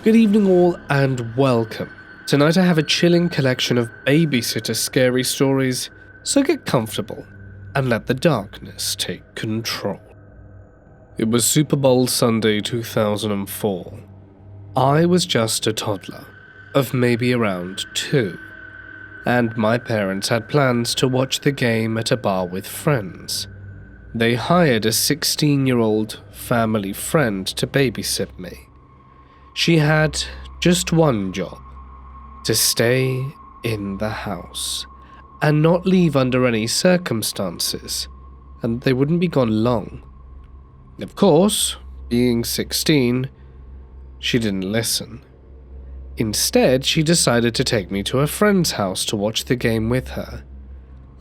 Good evening all and welcome. Tonight I have a chilling collection of Babysitter scary stories, so get comfortable and let the darkness take control. It was Super Bowl Sunday 2004. I was just a toddler, of maybe around 2, and my parents had plans to watch the game at a bar with friends. They hired a 16-year-old family friend to babysit me. She had just one job: to stay in the house and not leave under any circumstances, and they wouldn't be gone long. Of course, being 16, she didn't listen. Instead, she decided to take me to a friend's house to watch the game with her.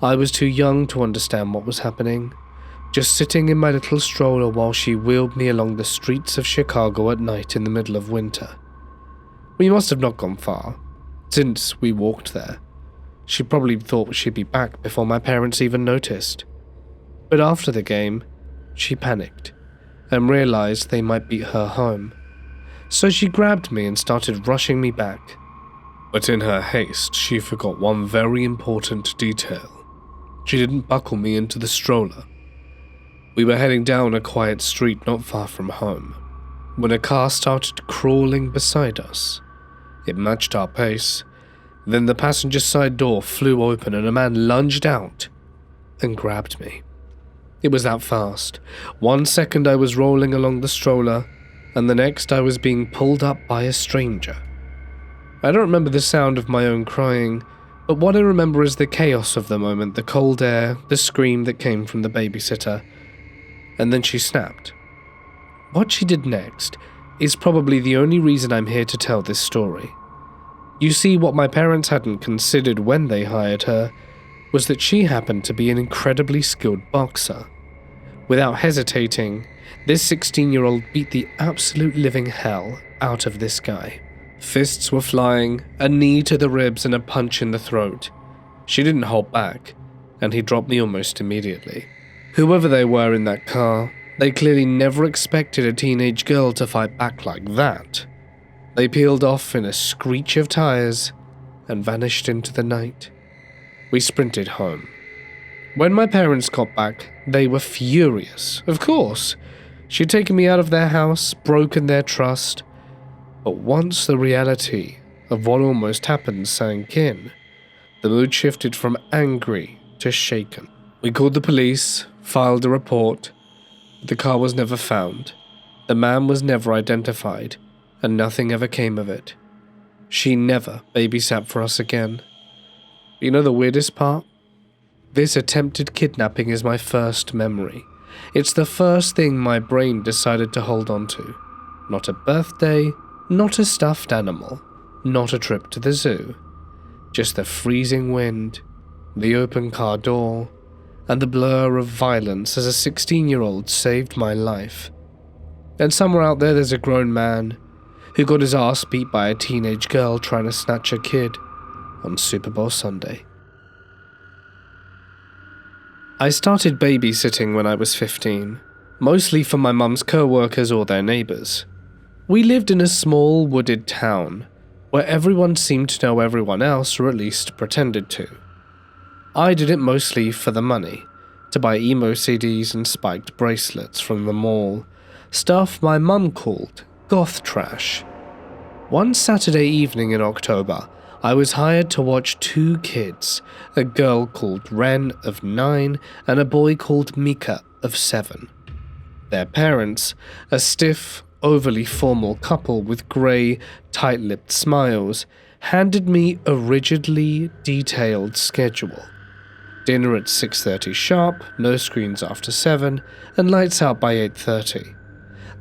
I was too young to understand what was happening, just sitting in my little stroller while she wheeled me along the streets of Chicago at night in the middle of winter. We must have not gone far, since we walked there. She probably thought she'd be back before my parents even noticed. But after the game, she panicked and realized they might beat her home. So she grabbed me and started rushing me back. But in her haste, she forgot one very important detail. She didn't buckle me into the stroller. We were heading down a quiet street not far from home, when a car started crawling beside us. It matched our pace. Then the passenger side door flew open and a man lunged out and grabbed me. It was that fast. 1 second I was rolling along the stroller, and the next I was being pulled up by a stranger. I don't remember the sound of my own crying, but what I remember is the chaos of the moment, the cold air, the scream that came from the babysitter, and then she snapped. What she did next is probably the only reason I'm here to tell this story. You see, what my parents hadn't considered when they hired her was that she happened to be an incredibly skilled boxer. Without hesitating, this 16-year-old beat the absolute living hell out of this guy. Fists were flying, a knee to the ribs and a punch in the throat. She didn't hold back, and he dropped me almost immediately. Whoever they were in that car, they clearly never expected a teenage girl to fight back like that. They peeled off in a screech of tires and vanished into the night. We sprinted home. When my parents got back, they were furious. Of course, she'd taken me out of their house, broken their trust. But once the reality of what almost happened sank in, the mood shifted from angry to shaken. We called the police, filed a report. The car was never found. The man was never identified, and nothing ever came of it. She never babysat for us again. You know the weirdest part? This attempted kidnapping is my first memory. It's the first thing my brain decided to hold on to. Not a birthday, not a stuffed animal, not a trip to the zoo. Just the freezing wind, the open car door, and the blur of violence as a 16-year-old saved my life. And somewhere out there there's a grown man who got his ass beat by a teenage girl trying to snatch a kid on Super Bowl Sunday. I started babysitting when I was 15, mostly for my mum's co-workers or their neighbours. We lived in a small wooded town where everyone seemed to know everyone else, or at least pretended to. I did it mostly for the money, to buy emo CDs and spiked bracelets from the mall, stuff my mum called goth trash. One Saturday evening in October, I was hired to watch 2 kids, a girl called Ren of 9 and a boy called Mika of 7. Their parents, a stiff, overly formal couple with grey, tight-lipped smiles, handed me a rigidly detailed schedule. Dinner at 6:30 sharp, no screens after 7, and lights out by 8:30.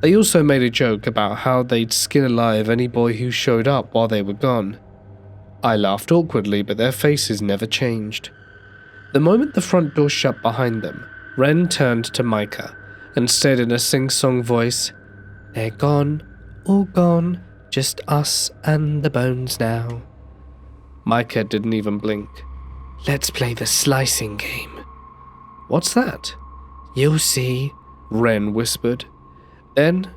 They also made a joke about how they'd skin alive any boy who showed up while they were gone. I laughed awkwardly, but their faces never changed. The moment the front door shut behind them, Ren turned to Micah and said in a sing-song voice, "They're gone, all gone, just us and the bones now." Micah didn't even blink. "Let's play the slicing game." "What's that?" "You'll see," Ren whispered, then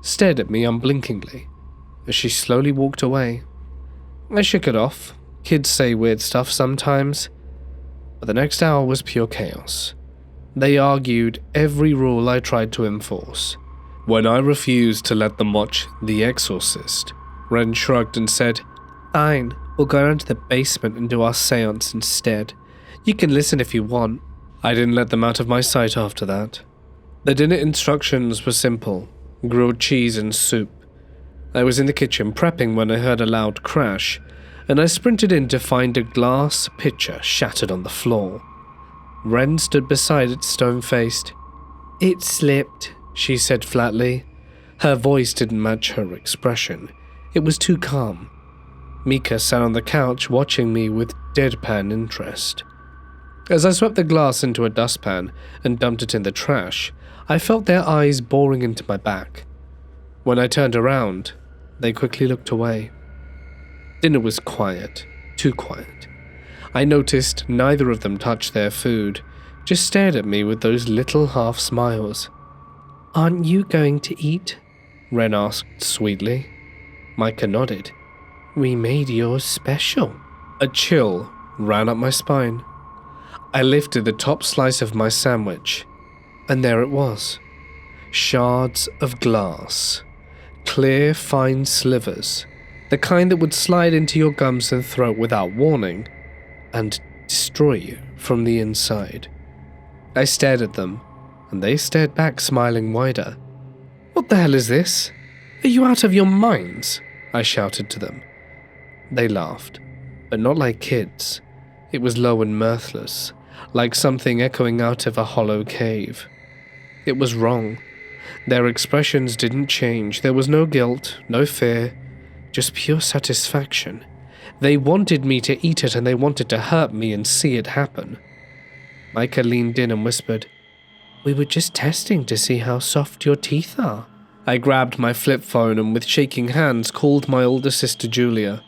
stared at me unblinkingly. as she slowly walked away. I shook it off. Kids say weird stuff sometimes. But the next hour was pure chaos. They argued every rule I tried to enforce. When I refused to let them watch The Exorcist, Ren shrugged and said, "Fine, we'll go down to the basement and do our seance instead. You can listen if you want." I didn't let them out of my sight after that. The dinner instructions were simple: grilled cheese and soup. I was in the kitchen prepping when I heard a loud crash, and I sprinted in to find a glass pitcher shattered on the floor. Ren stood beside it stone-faced. "It slipped," she said flatly. Her voice didn't match her expression. It was too calm. Mika sat on the couch watching me with deadpan interest. As I swept the glass into a dustpan and dumped it in the trash, I felt their eyes boring into my back. When I turned around, they quickly looked away. Dinner was quiet, too quiet. I noticed neither of them touched their food, just stared at me with those little half smiles. "Aren't you going to eat?" Ren asked sweetly. Micah nodded. "We made yours special." A chill ran up my spine. I lifted the top slice of my sandwich, and there it was. Shards of glass. Clear, fine slivers. The kind that would slide into your gums and throat without warning, and destroy you from the inside. I stared at them, and they stared back, smiling wider. "What the hell is this? Are you out of your minds?" I shouted to them. They laughed, but not like kids. It was low and mirthless, like something echoing out of a hollow cave. It was wrong. Their expressions didn't change. There was no guilt, no fear, just pure satisfaction. They wanted me to eat it, and they wanted to hurt me and see it happen. Micah leaned in and whispered, "We were just testing to see how soft your teeth are." I grabbed my flip phone and with shaking hands called my older sister Julia.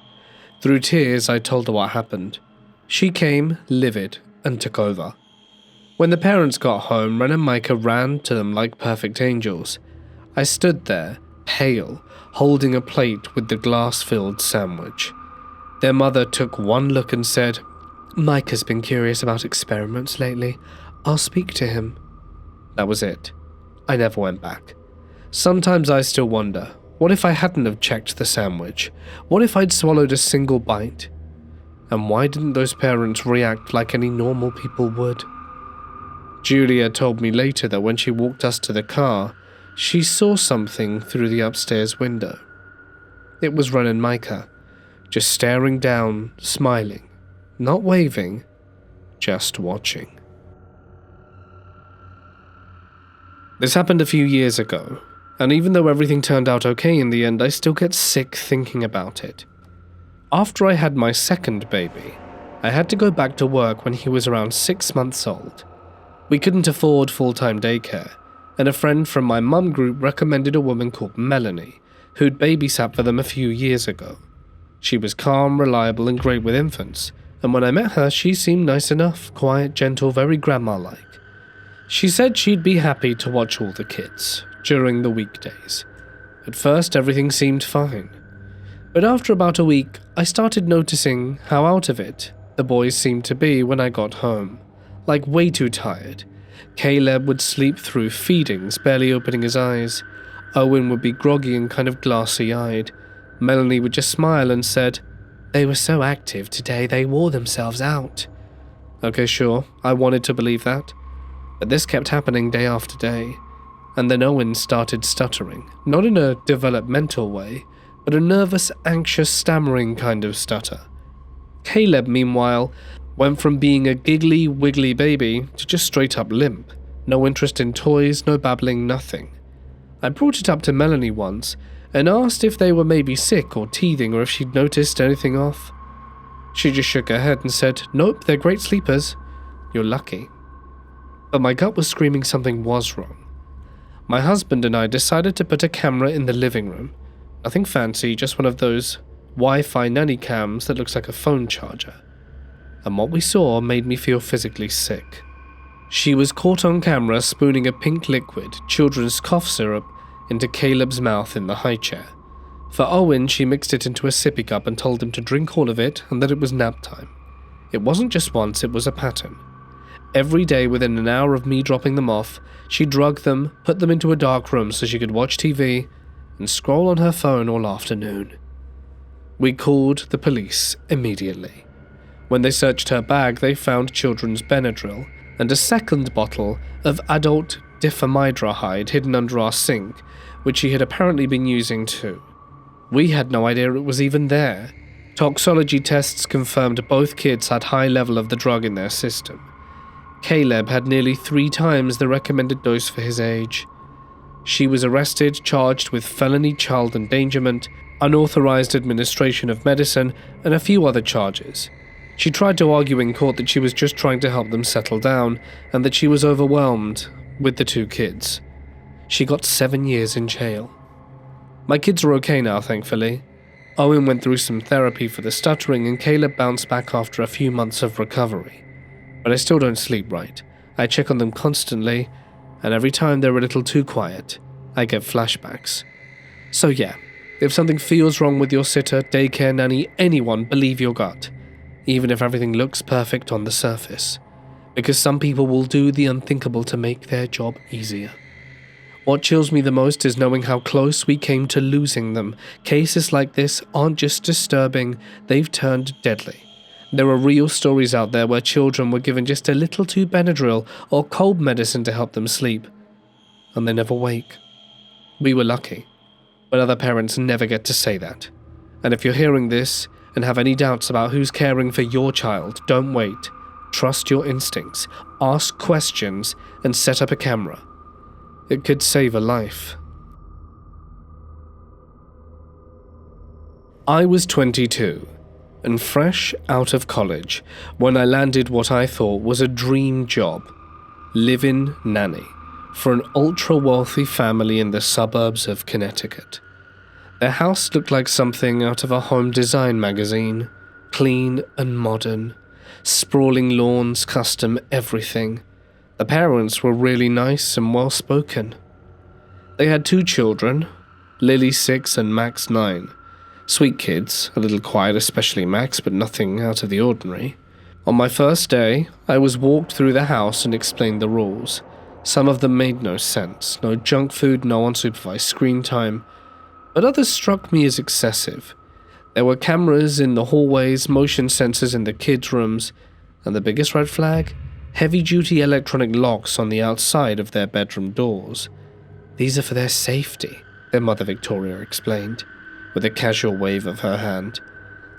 Through tears, I told her what happened. She came, livid, and took over. When the parents got home, Ren and Micah ran to them like perfect angels. I stood there, pale, holding a plate with the glass-filled sandwich. Their mother took one look and said, "Micah's been curious about experiments lately. I'll speak to him." That was it. I never went back. Sometimes I still wonder, what if I hadn't have checked the sandwich? What if I'd swallowed a single bite? And why didn't those parents react like any normal people would? Julia told me later that when she walked us to the car, she saw something through the upstairs window. It was Ren and Micah, just staring down, smiling, not waving, just watching. This happened a few years ago, and even though everything turned out okay in the end, I still get sick thinking about it. After I had my second baby, I had to go back to work when he was around 6 months old. We couldn't afford full-time daycare, and a friend from my mum group recommended a woman called Melanie, who'd babysat for them a few years ago. She was calm, reliable, and great with infants, and when I met her, she seemed nice enough, quiet, gentle, very grandma-like. She said she'd be happy to watch all the kids during the weekdays. At first, everything seemed fine. But after about a week, I started noticing how out of it the boys seemed to be when I got home. Like way too tired. Caleb would sleep through feedings, barely opening his eyes. Owen would be groggy and kind of glassy-eyed. Melanie would just smile and said, "They were so active today, they wore themselves out." Okay, sure, I wanted to believe that. But this kept happening day after day. And then Owen started stuttering, not in a developmental way, but a nervous, anxious, stammering kind of stutter. Caleb, meanwhile, went from being a giggly, wiggly baby to just straight up limp. No interest in toys, no babbling, nothing. I brought it up to Melanie once and asked if they were maybe sick or teething or if she'd noticed anything off. She just shook her head and said, "Nope, they're great sleepers. You're lucky." But my gut was screaming something was wrong. My husband and I decided to put a camera in the living room. Nothing fancy, just one of those Wi-Fi nanny cams that looks like a phone charger. And what we saw made me feel physically sick. She was caught on camera spooning a pink liquid, children's cough syrup, into Caleb's mouth in the high chair. For Owen, she mixed it into a sippy cup and told him to drink all of it and that it was nap time. It wasn't just once, it was a pattern. Every day within an hour of me dropping them off, she drugged them, put them into a dark room so she could watch TV and scroll on her phone all afternoon. We called the police immediately. When they searched her bag, they found children's Benadryl and a second bottle of adult diphenhydramine hidden under our sink, which she had apparently been using too. We had no idea it was even there. Toxology tests confirmed both kids had high level of the drug in their system. Caleb had nearly 3 times the recommended dose for his age. She was arrested, charged with felony child endangerment, unauthorized administration of medicine, and a few other charges. She tried to argue in court that she was just trying to help them settle down, and that she was overwhelmed with the 2 kids. She got 7 years in jail. My kids are okay now, thankfully. Owen went through some therapy for the stuttering, and Caleb bounced back after a few months of recovery. But I still don't sleep right. I check on them constantly, and every time they're a little too quiet, I get flashbacks. So yeah, if something feels wrong with your sitter, daycare nanny, anyone, believe your gut, even if everything looks perfect on the surface, because some people will do the unthinkable to make their job easier. What chills me the most is knowing how close we came to losing them. Cases like this aren't just disturbing, they've turned deadly. There are real stories out there where children were given just a little too Benadryl or cold medicine to help them sleep, and they never wake. We were lucky, but other parents never get to say that. And if you're hearing this and have any doubts about who's caring for your child, don't wait. Trust your instincts, ask questions, and set up a camera. It could save a life. I was 22. And fresh out of college when I landed what I thought was a dream job, live-in nanny, for an ultra-wealthy family in the suburbs of Connecticut. Their house looked like something out of a home design magazine, clean and modern, sprawling lawns, custom everything. The parents were really nice and well-spoken. They had 2 children, Lily 6 and Max 9. Sweet kids, a little quiet, especially Max, but nothing out of the ordinary. On my first day, I was walked through the house and explained the rules. Some of them made no sense. No junk food, no unsupervised screen time. But others struck me as excessive. There were cameras in the hallways, motion sensors in the kids' rooms, and the biggest red flag? Heavy-duty electronic locks on the outside of their bedroom doors. These are for their safety, their mother Victoria explained, with a casual wave of her hand.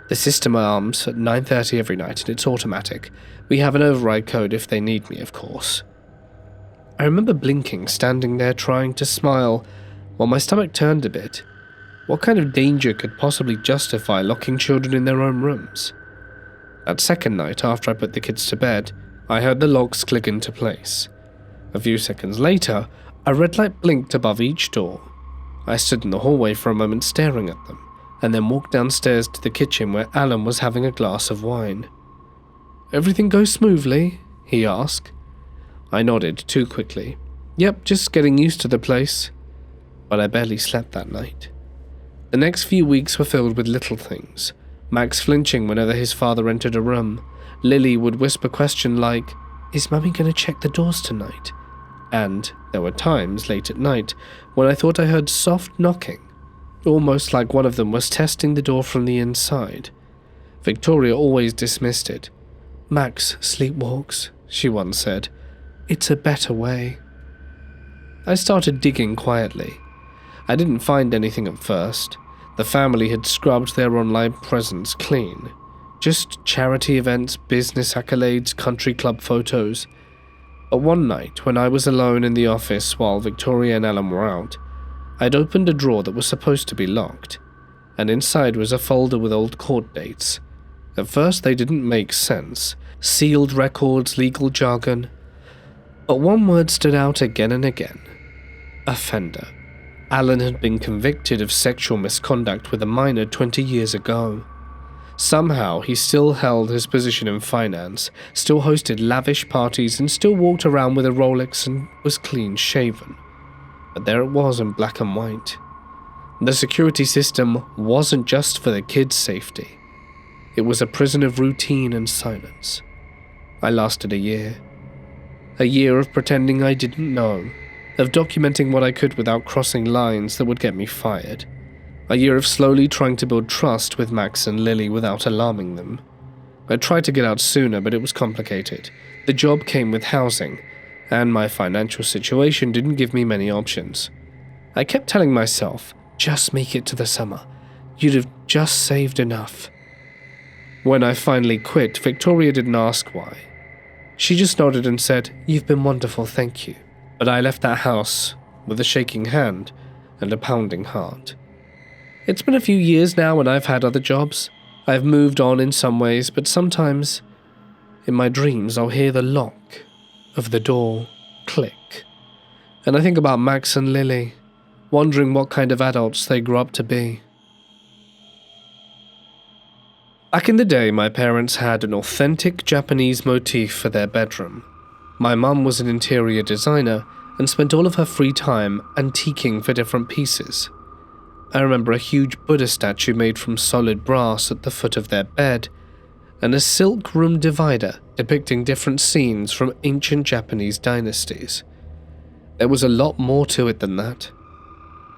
The system alarms at 9:30 every night, and it's automatic. We have an override code if they need me, of course. I remember blinking, standing there trying to smile, while my stomach turned a bit. What kind of danger could possibly justify locking children in their own rooms? That second night, after I put the kids to bed, I heard the locks click into place. A few seconds later, a red light blinked above each door. I stood in the hallway for a moment staring at them, and then walked downstairs to the kitchen where Alan was having a glass of wine. "Everything goes smoothly?" he asked. I nodded too quickly. "Yep, just getting used to the place." But I barely slept that night. The next few weeks were filled with little things. Max flinching whenever his father entered a room. Lily would whisper questions like, "Is Mummy going to check the doors tonight?" And there were times, late at night, when I thought I heard soft knocking, almost like one of them was testing the door from the inside. Victoria always dismissed it. "Max sleepwalks," she once said. "It's a better way." I started digging quietly. I didn't find anything at first. The family had scrubbed their online presence clean. Just charity events, business accolades, country club photos. But one night, when I was alone in the office while Victoria and Alan were out, I'd opened a drawer that was supposed to be locked, and inside was a folder with old court dates. At first they didn't make sense. Sealed records, legal jargon. But one word stood out again and again. Offender. Alan had been convicted of sexual misconduct with a minor 20 years ago. Somehow, he still held his position in finance, still hosted lavish parties, and still walked around with a Rolex and was clean-shaven. But there it was in black and white. The security system wasn't just for the kids' safety. It was a prison of routine and silence. I lasted a year. A year of pretending I didn't know, of documenting what I could without crossing lines that would get me fired. A year of slowly trying to build trust with Max and Lily without alarming them. I tried to get out sooner, but it was complicated. The job came with housing, and my financial situation didn't give me many options. I kept telling myself, just make it to the summer. You'd have just saved enough. When I finally quit, Victoria didn't ask why. She just nodded and said, "You've been wonderful, thank you." But I left that house with a shaking hand and a pounding heart. It's been a few years now and I've had other jobs. I've moved on in some ways, but sometimes in my dreams I'll hear the lock of the door click. And I think about Max and Lily, wondering what kind of adults they grew up to be. Back in the day, my parents had an authentic Japanese motif for their bedroom. My mum was an interior designer and spent all of her free time antiquing for different pieces. I remember a huge Buddha statue made from solid brass at the foot of their bed, and a silk room divider depicting different scenes from ancient Japanese dynasties. There was a lot more to it than that.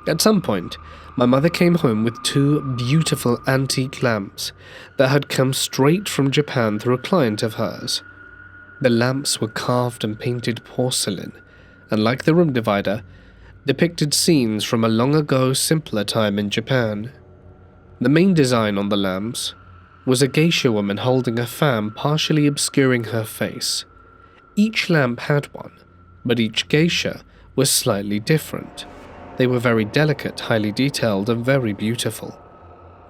At some point, my mother came home with 2 beautiful antique lamps that had come straight from Japan through a client of hers. The lamps were carved and painted porcelain, and like the room divider, depicted scenes from a long ago, simpler time in Japan. The main design on the lamps was a geisha woman holding a fan partially obscuring her face. Each lamp had one, but each geisha was slightly different. They were very delicate, highly detailed, and very beautiful.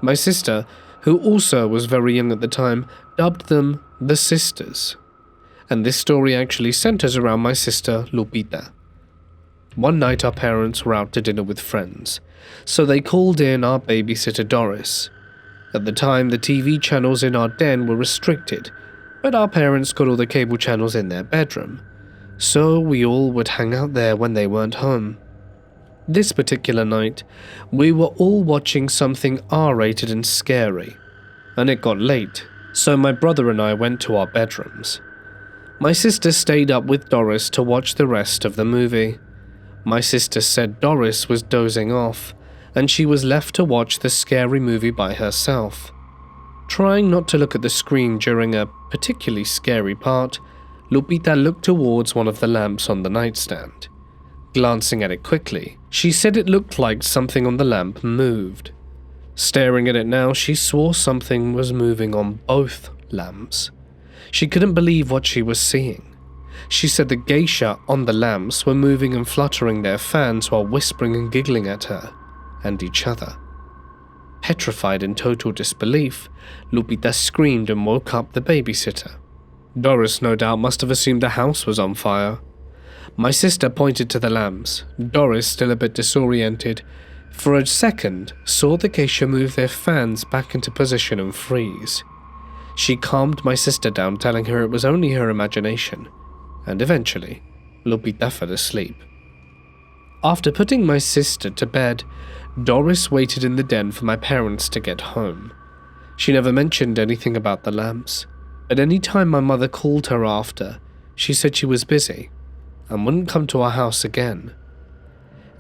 My sister, who also was very young at the time, dubbed them the sisters. And this story actually centers around my sister, Lupita. One night our parents were out to dinner with friends, so they called in our babysitter Doris. At the time, the TV channels in our den were restricted, but our parents got all the cable channels in their bedroom, so we all would hang out there when they weren't home. This particular night, we were all watching something R-rated and scary, and it got late, so my brother and I went to our bedrooms. My sister stayed up with Doris to watch the rest of the movie. My sister said Doris was dozing off, and she was left to watch the scary movie by herself. Trying not to look at the screen during a particularly scary part, Lupita looked towards one of the lamps on the nightstand. Glancing at it quickly, she said it looked like something on the lamp moved. Staring at it now, she swore something was moving on both lamps. She couldn't believe what she was seeing. She said the geisha on the lamps were moving and fluttering their fans while whispering and giggling at her and each other. Petrified in total disbelief, Lupita screamed and woke up the babysitter. Doris no doubt must have assumed the house was on fire. My sister pointed to the lamps. Doris, still a bit disoriented, for a second saw the geisha move their fans back into position and freeze. She calmed my sister down, telling her it was only her imagination, and eventually, Lupita fell asleep. After putting my sister to bed, Doris waited in the den for my parents to get home. She never mentioned anything about the lamps, but any time my mother called her after, she said she was busy and wouldn't come to our house again.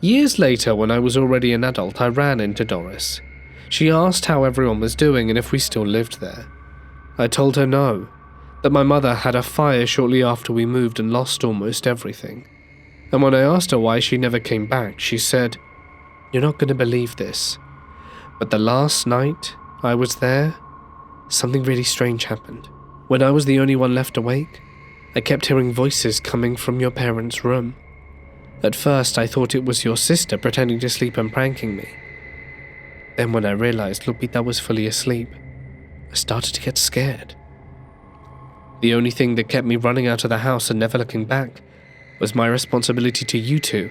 Years later, when I was already an adult, I ran into Doris. She asked how everyone was doing and if we still lived there. I told her no, that my mother had a fire shortly after we moved and lost almost everything. And when I asked her why she never came back, she said, "You're not going to believe this, but the last night I was there, something really strange happened. When I was the only one left awake, I kept hearing voices coming from your parents' room. At first I thought it was your sister pretending to sleep and pranking me. Then when I realized Lupita was fully asleep, I started to get scared. The only thing that kept me running out of the house and never looking back was my responsibility to you two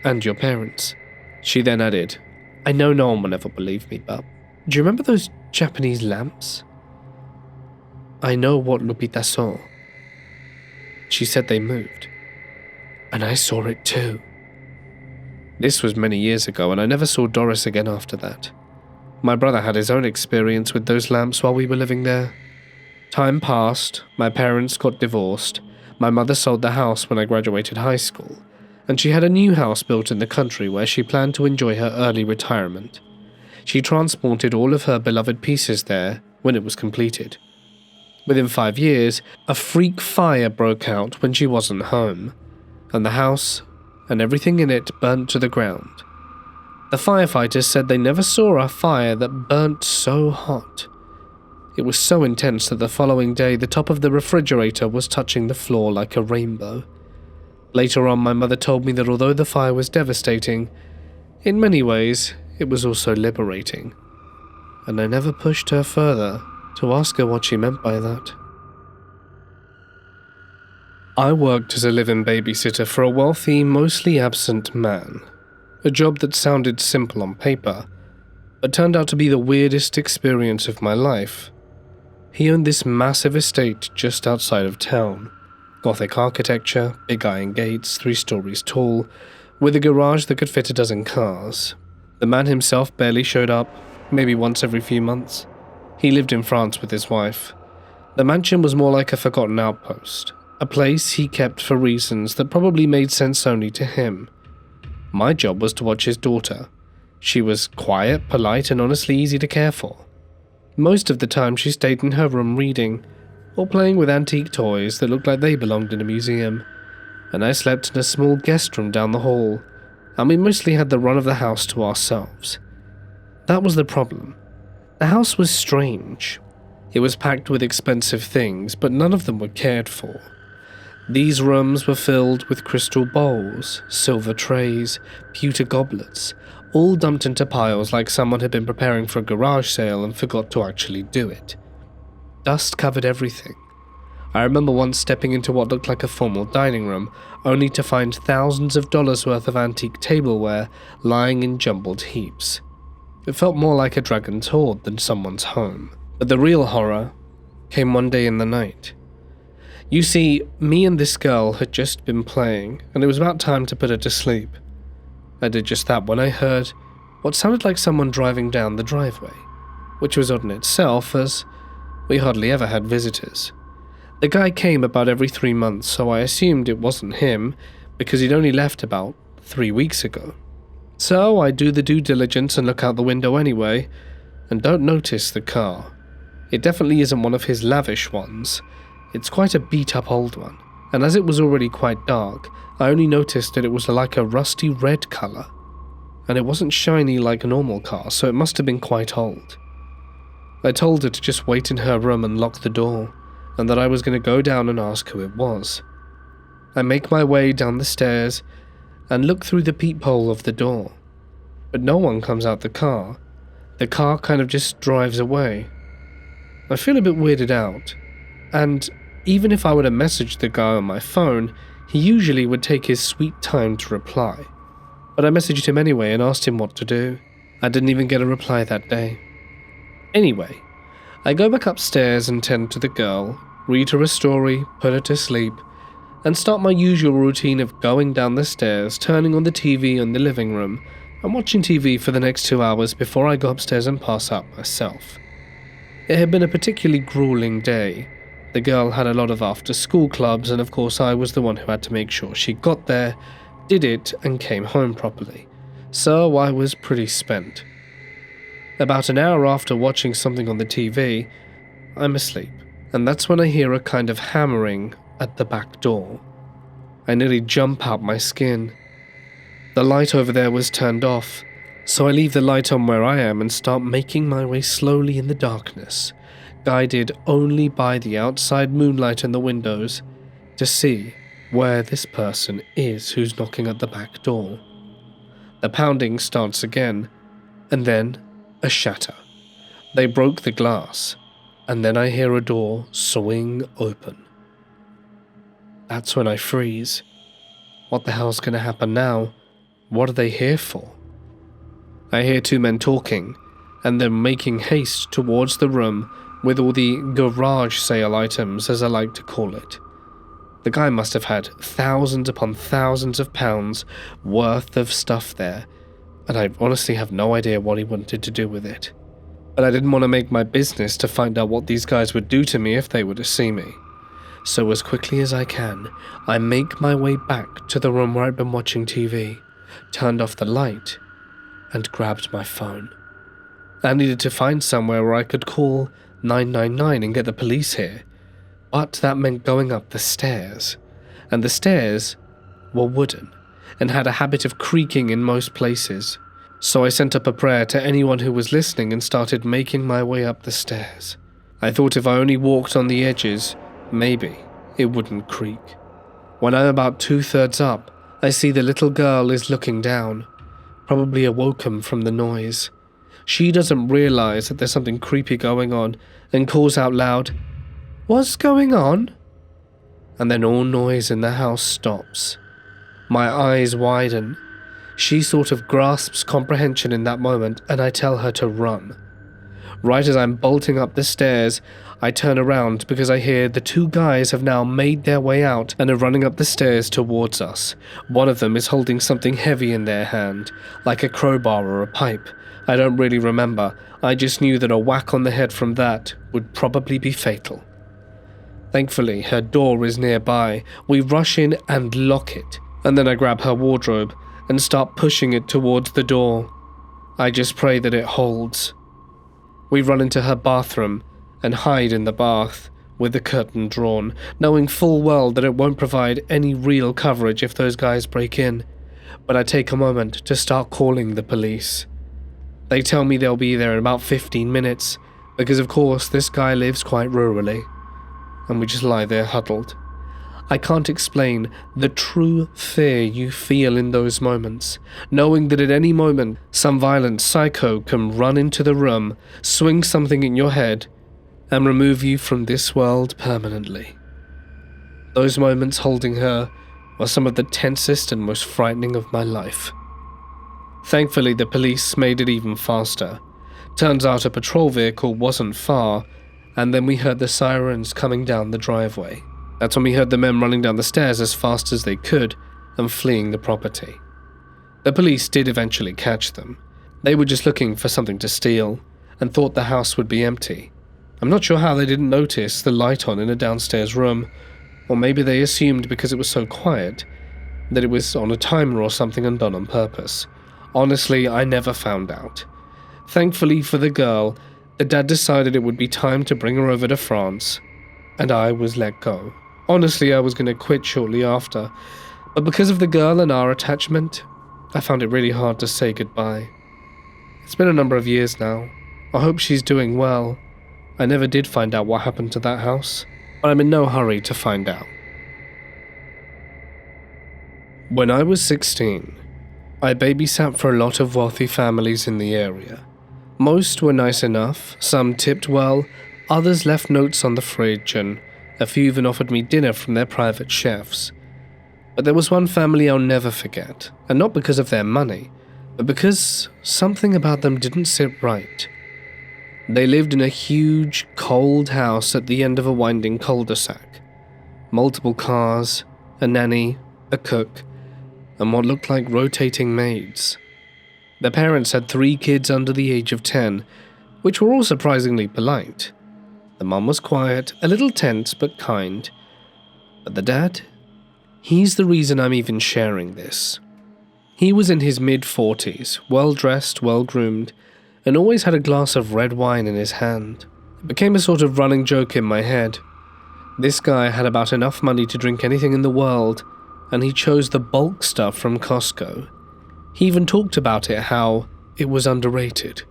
and your parents." She then added, "I know no one will ever believe me, but do you remember those Japanese lamps? I know what Lupita saw. She said they moved, and I saw it too." This was many years ago, and I never saw Doris again after that. My brother had his own experience with those lamps while we were living there. Time passed, my parents got divorced, my mother sold the house when I graduated high school, and she had a new house built in the country where she planned to enjoy her early retirement. She transported all of her beloved pieces there when it was completed. Within 5 years, a freak fire broke out when she wasn't home, and the house and everything in it burnt to the ground. The firefighters said they never saw a fire that burnt so hot. It was so intense that the following day the top of the refrigerator was touching the floor like a rainbow. Later on, my mother told me that although the fire was devastating, in many ways it was also liberating. And I never pushed her further to ask her what she meant by that. I worked as a live-in babysitter for a wealthy, mostly absent man. A job that sounded simple on paper, but turned out to be the weirdest experience of my life. He owned this massive estate just outside of town. Gothic architecture, big iron gates, 3 stories tall, with a garage that could fit a dozen cars. The man himself barely showed up, maybe once every few months. He lived in France with his wife. The mansion was more like a forgotten outpost, a place he kept for reasons that probably made sense only to him. My job was to watch his daughter. She was quiet, polite, and honestly easy to care for. Most of the time she stayed in her room reading, or playing with antique toys that looked like they belonged in a museum, and I slept in a small guest room down the hall, and we mostly had the run of the house to ourselves. That was the problem. The house was strange. It was packed with expensive things, but none of them were cared for. These rooms were filled with crystal bowls, silver trays, pewter goblets, all dumped into piles like someone had been preparing for a garage sale and forgot to actually do it. Dust covered everything. I remember once stepping into what looked like a formal dining room, only to find thousands of dollars worth of antique tableware lying in jumbled heaps. It felt more like a dragon's hoard than someone's home. But the real horror came one day in the night. You see, me and this girl had just been playing, and it was about time to put her to sleep. I did just that when I heard what sounded like someone driving down the driveway, which was odd in itself, as we hardly ever had visitors. The guy came about every 3 months, so I assumed it wasn't him, because he'd only left about 3 weeks ago. So I do the due diligence and look out the window anyway, and don't notice the car. It definitely isn't one of his lavish ones. It's quite a beat-up old one, and as it was already quite dark, I only noticed that it was like a rusty red colour, and it wasn't shiny like a normal car, so it must have been quite old. I told her to just wait in her room and lock the door, and that I was going to go down and ask who it was. I make my way down the stairs and look through the peephole of the door, but no one comes out the car. The car kind of just drives away. I feel a bit weirded out, and even if I would have messaged the guy on my phone, he usually would take his sweet time to reply. But I messaged him anyway and asked him what to do. I didn't even get a reply that day. Anyway, I go back upstairs and tend to the girl, read her a story, put her to sleep, and start my usual routine of going down the stairs, turning on the TV in the living room, and watching TV for the next 2 hours before I go upstairs and pass out myself. It had been a particularly grueling day. The girl had a lot of after-school clubs, and of course I was the one who had to make sure she got there, did it, and came home properly. So I was pretty spent. About an hour after watching something on the TV, I'm asleep, and that's when I hear a kind of hammering at the back door. I nearly jump out my skin. The light over there was turned off, so I leave the light on where I am and start making my way slowly in the darkness, guided only by the outside moonlight in the windows, to see where this person is who's knocking at the back door. The pounding starts again, and then a shatter. They broke the glass, and then I hear a door swing open. That's when I freeze. What the hell's gonna happen now? What are they here for? I hear 2 men talking, and them making haste towards the room with all the garage sale items, as I like to call it. The guy must have had thousands upon thousands of pounds worth of stuff there, and I honestly have no idea what he wanted to do with it. But I didn't want to make my business to find out what these guys would do to me if they were to see me. So as quickly as I can, I make my way back to the room where I'd been watching TV, turned off the light, and grabbed my phone. I needed to find somewhere where I could call 999 and get the police here, but that meant going up the stairs, and the stairs were wooden and had a habit of creaking in most places. So I sent up a prayer to anyone who was listening and started making my way up the stairs. I thought if I only walked on the edges, maybe it wouldn't creak. When I'm about 2/3 up, I see the little girl is looking down, probably awoken from the noise. She doesn't realize that there's something creepy going on and calls out loud, "What's going on?" And then all noise in the house stops. My eyes widen. She sort of grasps comprehension in that moment, and I tell her to run. Right as I'm bolting up the stairs, I turn around because I hear the two guys have now made their way out and are running up the stairs towards us. One of them is holding something heavy in their hand, like a crowbar or a pipe. I don't really remember. I just knew that a whack on the head from that would probably be fatal. Thankfully, her door is nearby. We rush in and lock it, and then I grab her wardrobe and start pushing it towards the door. I just pray that it holds. We run into her bathroom and hide in the bath with the curtain drawn, knowing full well that it won't provide any real coverage if those guys break in. But I take a moment to start calling the police. They tell me they'll be there in about 15 minutes, because of course this guy lives quite rurally, and we just lie there huddled. I can't explain the true fear you feel in those moments, knowing that at any moment some violent psycho can run into the room, swing something in your head, and remove you from this world permanently. Those moments holding her were some of the tensest and most frightening of my life. Thankfully, the police made it even faster. Turns out a patrol vehicle wasn't far, and then we heard the sirens coming down the driveway. That's when we heard the men running down the stairs as fast as they could and fleeing the property. The police did eventually catch them. They were just looking for something to steal and thought the house would be empty. I'm not sure how they didn't notice the light on in a downstairs room, or maybe they assumed because it was so quiet that it was on a timer or something and done on purpose. Honestly, I never found out. Thankfully for the girl, the dad decided it would be time to bring her over to France, and I was let go. Honestly, I was going to quit shortly after, but because of the girl and our attachment, I found it really hard to say goodbye. It's been a number of years now. I hope she's doing well. I never did find out what happened to that house, but I'm in no hurry to find out. When I was 16, I babysat for a lot of wealthy families in the area. Most were nice enough, some tipped well, others left notes on the fridge, and a few even offered me dinner from their private chefs. But there was one family I'll never forget, and not because of their money, but because something about them didn't sit right. They lived in a huge, cold house at the end of a winding cul-de-sac. Multiple cars, a nanny, a cook, and what looked like rotating maids. Their parents had 3 kids under the age of 10, which were all surprisingly polite. The mum was quiet, a little tense but kind. But the dad? He's the reason I'm even sharing this. He was in his mid-40s, well-dressed, well-groomed, and always had a glass of red wine in his hand. It became a sort of running joke in my head. This guy had about enough money to drink anything in the world, and he chose the bulk stuff from Costco. He even talked about it, how it was underrated,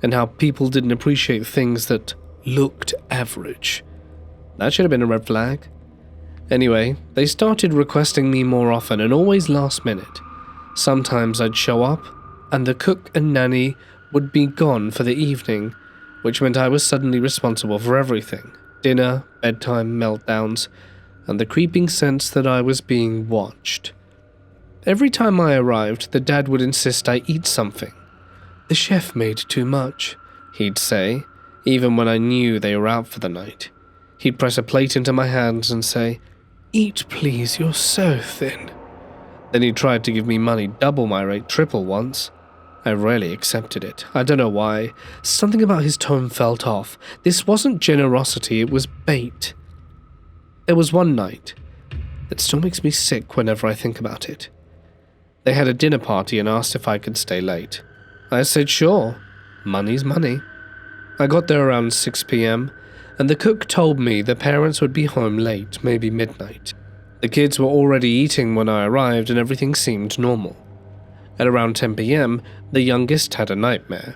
and how people didn't appreciate things that looked average. That should have been a red flag. Anyway, they started requesting me more often, and always last minute. Sometimes I'd show up, and the cook and nanny would be gone for the evening, which meant I was suddenly responsible for everything. Dinner, bedtime, meltdowns, and the creeping sense that I was being watched. Every time I arrived, the dad would insist I eat something. "The chef made too much," he'd say, even when I knew they were out for the night. He'd press a plate into my hands and say, Eat, please, you're so thin. Then he tried to give me money double my rate, triple once. I rarely accepted it. I don't know why. Something about his tone felt off. This wasn't generosity, it was bait. There was one night that still makes me sick whenever I think about it. They had a dinner party and asked if I could stay late. I said sure. Money's money. I got there around 6 p.m, and the cook told me the parents would be home late, maybe midnight. The kids were already eating when I arrived and everything seemed normal. At around 10 p.m, the youngest had a nightmare.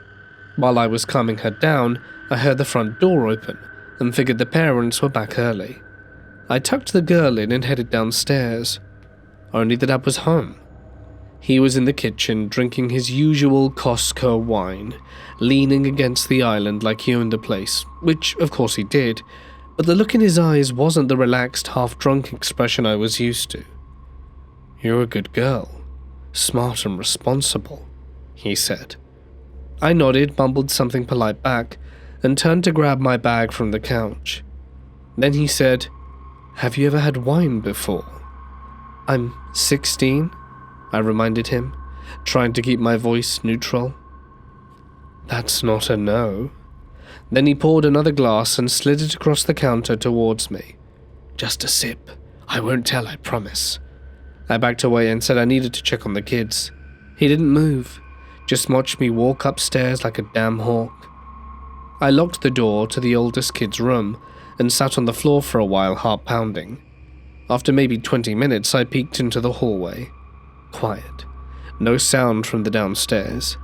While I was calming her down, I heard the front door open and figured the parents were back early. I tucked the girl in and headed downstairs. Only the dad was home. He was in the kitchen drinking his usual Costco wine, leaning against the island like he owned the place, which of course he did, but the look in his eyes wasn't the relaxed, half-drunk expression I was used to. "You're a good girl, smart and responsible," he said. I nodded, mumbled something polite back, and turned to grab my bag from the couch. Then he said, "Have you ever had wine before?" "I'm 16, I reminded him, trying to keep my voice neutral. "That's not a no." Then he poured another glass and slid it across the counter towards me. "Just a sip. I won't tell, I promise." I backed away and said I needed to check on the kids. He didn't move, just watched me walk upstairs like a damn hawk. I locked the door to the oldest kid's room and sat on the floor for a while, heart pounding. After maybe 20 minutes, I peeked into the hallway. Quiet. No sound from the downstairs.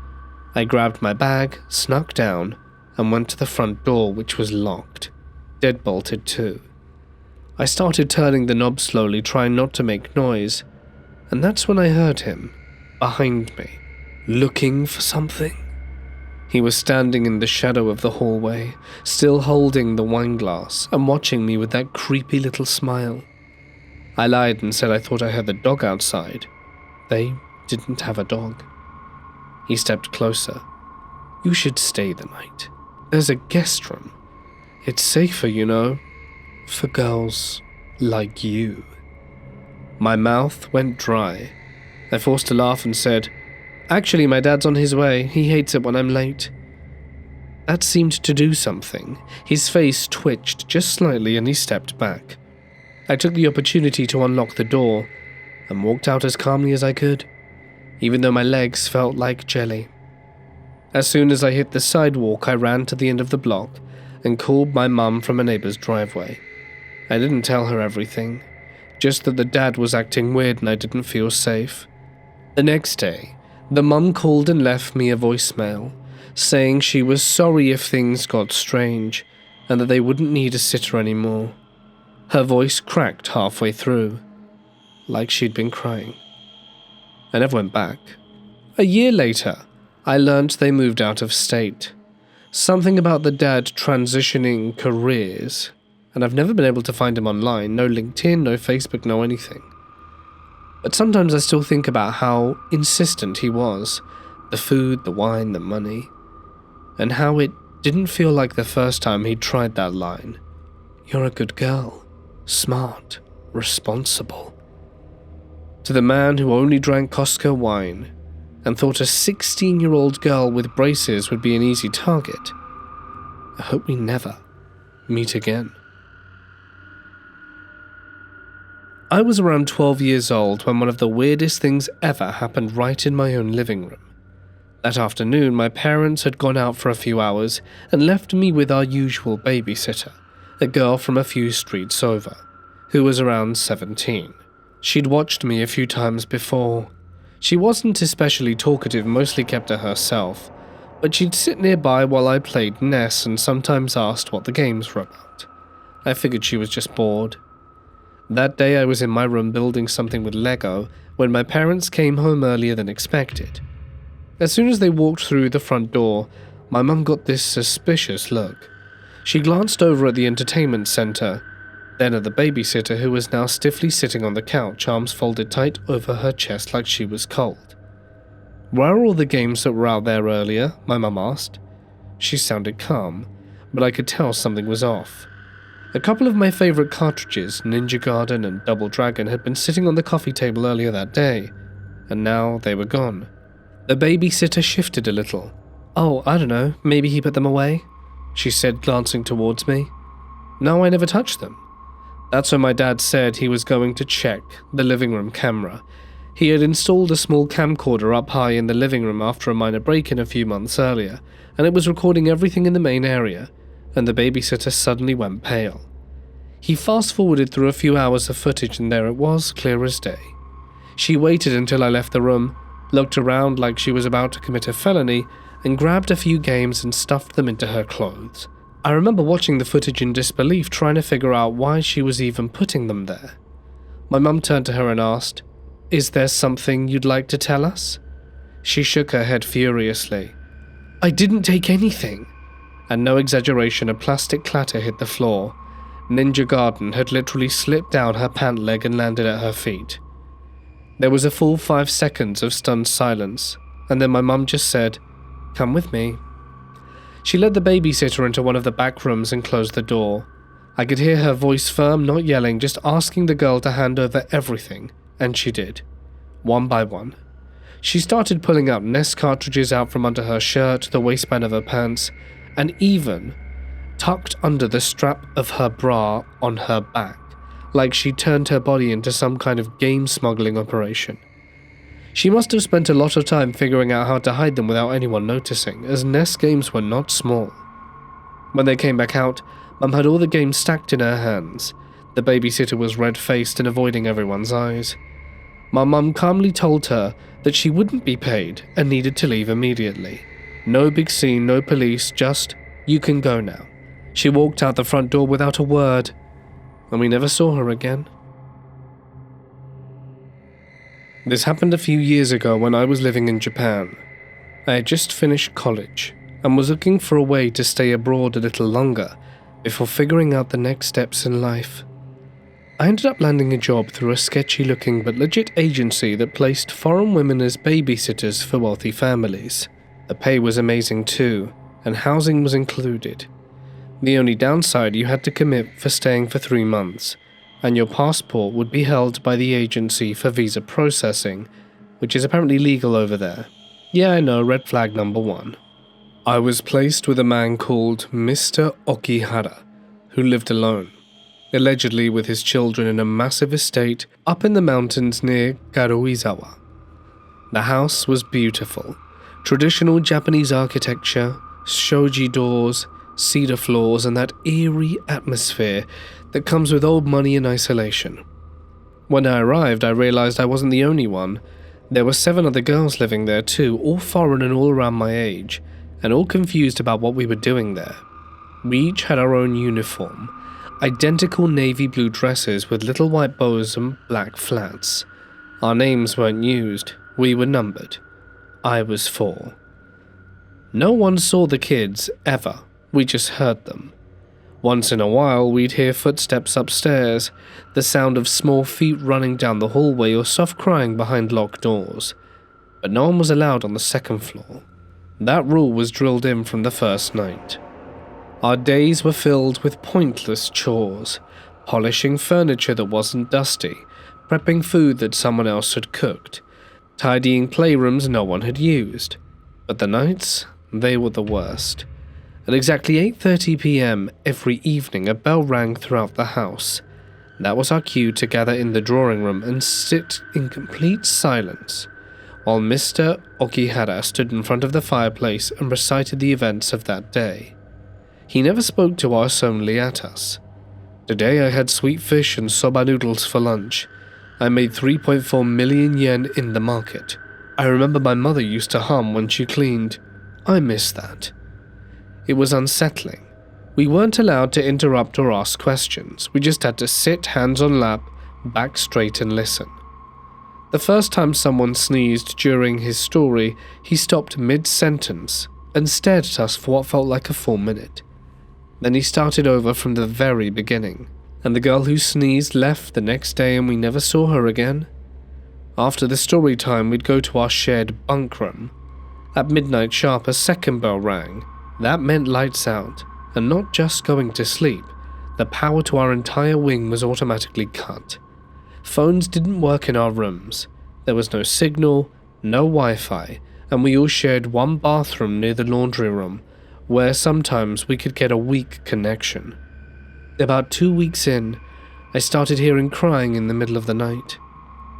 I grabbed my bag, snuck down, and went to the front door, which was locked. Deadbolted too. I started turning the knob slowly, trying not to make noise, and that's when I heard him, behind me, looking for something. He was standing in the shadow of the hallway, still holding the wine glass and watching me with that creepy little smile. I lied and said I thought I heard the dog outside. They didn't have a dog. He stepped closer. "You should stay the night. There's a guest room. It's safer, you know, for girls like you." My mouth went dry. I forced a laugh and said, "Actually, my dad's on his way. He hates it when I'm late." That seemed to do something. His face twitched just slightly and he stepped back. I took the opportunity to unlock the door and walked out as calmly as I could, even though my legs felt like jelly. As soon as I hit the sidewalk, I ran to the end of the block and called my mum from a neighbor's driveway. I didn't tell her everything, just that the dad was acting weird and I didn't feel safe. The next day, the mum called and left me a voicemail, saying she was sorry if things got strange and that they wouldn't need a sitter anymore. Her voice cracked halfway through, like she'd been crying. I never went back. A year later, I learned they moved out of state. Something about the dad transitioning careers, and I've never been able to find him online, no LinkedIn, no Facebook, no anything. But sometimes I still think about how insistent he was, the food, the wine, the money, and how it didn't feel like the first time he'd tried that line. "You're a good girl, smart, responsible." To the man who only drank Costco wine and thought a 16-year-old girl with braces would be an easy target, I hope we never meet again. I was around 12 years old when one of the weirdest things ever happened right in my own living room. That afternoon, my parents had gone out for a few hours and left me with our usual babysitter, a girl from a few streets over, who was around 17. She'd watched me a few times before. She wasn't especially talkative, mostly kept to herself, but she'd sit nearby while I played NES and sometimes asked what the games were about. I figured she was just bored. That day I was in my room building something with Lego when my parents came home earlier than expected. As soon as they walked through the front door, my mum got this suspicious look. She glanced over at the entertainment center, then at the babysitter who was now stiffly sitting on the couch, arms folded tight over her chest like she was cold. "Where are all the games that were out there earlier?" my mum asked. She sounded calm, but I could tell something was off. A couple of my favourite cartridges, Ninja Garden and Double Dragon, had been sitting on the coffee table earlier that day, and now they were gone. The babysitter shifted a little. "Oh, I don't know, maybe he put them away," she said, glancing towards me. "No, I never touched them." That's when my dad said he was going to check the living room camera. He had installed a small camcorder up high in the living room after a minor break-in a few months earlier, and it was recording everything in the main area, and the babysitter suddenly went pale. He fast-forwarded through a few hours of footage, and there it was, clear as day. She waited until I left the room, looked around like she was about to commit a felony, and grabbed a few games and stuffed them into her clothes. I remember watching the footage in disbelief, trying to figure out why she was even putting them there. My mum turned to her and asked, "Is there something you'd like to tell us?" She shook her head furiously. "I didn't take anything." And no exaggeration, a plastic clatter hit the floor. Ninja Garden had literally slipped down her pant leg and landed at her feet. There was a full 5 seconds of stunned silence, and then my mum just said, "Come with me." She led the babysitter into one of the back rooms and closed the door. I could hear her voice firm, not yelling, just asking the girl to hand over everything, and she did, one by one. She started pulling out NES cartridges out from under her shirt, the waistband of her pants, and even tucked under the strap of her bra on her back, like she turned her body into some kind of game smuggling operation. She must have spent a lot of time figuring out how to hide them without anyone noticing, as NES games were not small. When they came back out, Mum had all the games stacked in her hands. The babysitter was red-faced and avoiding everyone's eyes. My mum calmly told her that she wouldn't be paid and needed to leave immediately. No big scene, no police, just, "You can go now." She walked out the front door without a word, and we never saw her again. This happened a few years ago when I was living in Japan. I had just finished college and was looking for a way to stay abroad a little longer before figuring out the next steps in life. I ended up landing a job through a sketchy-looking but legit agency that placed foreign women as babysitters for wealthy families. The pay was amazing too, and housing was included. The only downside, you had to commit for staying for 3 months, and your passport would be held by the agency for visa processing, which is apparently legal over there. Yeah, I know, red flag number 1. I was placed with a man called Mr. Okihara, who lived alone, allegedly with his children in a massive estate up in the mountains near Karuizawa. The house was beautiful. Traditional Japanese architecture, shoji doors, cedar floors, and that eerie atmosphere that comes with old money and isolation. When I arrived, I realized I wasn't the only one. There were 7 other girls living there too, all foreign and all around my age, and all confused about what we were doing there. We each had our own uniform, identical navy blue dresses with little white bows and black flats. Our names weren't used, we were numbered. I was 4. No one saw the kids, ever. We just heard them. Once in a while, we'd hear footsteps upstairs, the sound of small feet running down the hallway or soft crying behind locked doors. But no one was allowed on the 2nd floor. That rule was drilled in from the first night. Our days were filled with pointless chores, polishing furniture that wasn't dusty, prepping food that someone else had cooked, tidying playrooms no one had used. But the nights, they were the worst. At exactly 8:30 p.m. every evening, a bell rang throughout the house. That was our cue to gather in the drawing room and sit in complete silence, while Mr. Okihara stood in front of the fireplace and recited the events of that day. He never spoke to us, only at us. Today I had sweet fish and soba noodles for lunch. I made 3.4 million yen in the market. I remember my mother used to hum when she cleaned. I miss that. It was unsettling. We weren't allowed to interrupt or ask questions. We just had to sit, hands on lap, back straight and listen. The first time someone sneezed during his story, he stopped mid-sentence and stared at us for what felt like a full minute. Then he started over from the very beginning, and the girl who sneezed left the next day and we never saw her again. After the story time, we'd go to our shared bunk room. At midnight sharp, a second bell rang. That meant lights out, and not just going to sleep. The power to our entire wing was automatically cut. Phones didn't work in our rooms. There was no signal, no Wi-Fi, and we all shared one bathroom near the laundry room, where sometimes we could get a weak connection. About 2 weeks in, I started hearing crying in the middle of the night.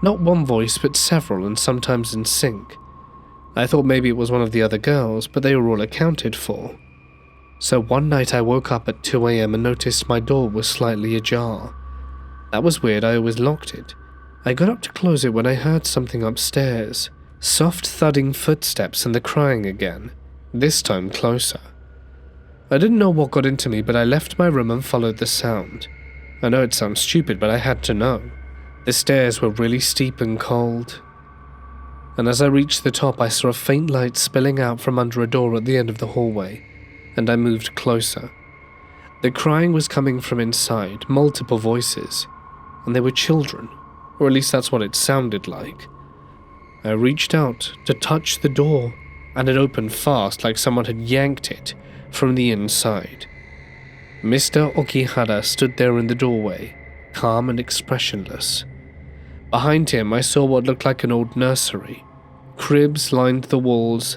Not one voice, but several, and sometimes in sync. I thought maybe it was one of the other girls, but they were all accounted for. So one night I woke up at 2 a.m. and noticed my door was slightly ajar. That was weird, I always locked it. I got up to close it when I heard something upstairs. Soft thudding footsteps and the crying again, this time closer. I didn't know what got into me, but I left my room and followed the sound. I know it sounds stupid, but I had to know. The stairs were really steep and cold. And as I reached the top, I saw a faint light spilling out from under a door at the end of the hallway, and I moved closer. The crying was coming from inside, multiple voices, and they were children, or at least that's what it sounded like. I reached out to touch the door, and it opened fast like someone had yanked it from the inside. Mr. Okihara stood there in the doorway, calm and expressionless. Behind him, I saw what looked like an old nursery. Cribs lined the walls,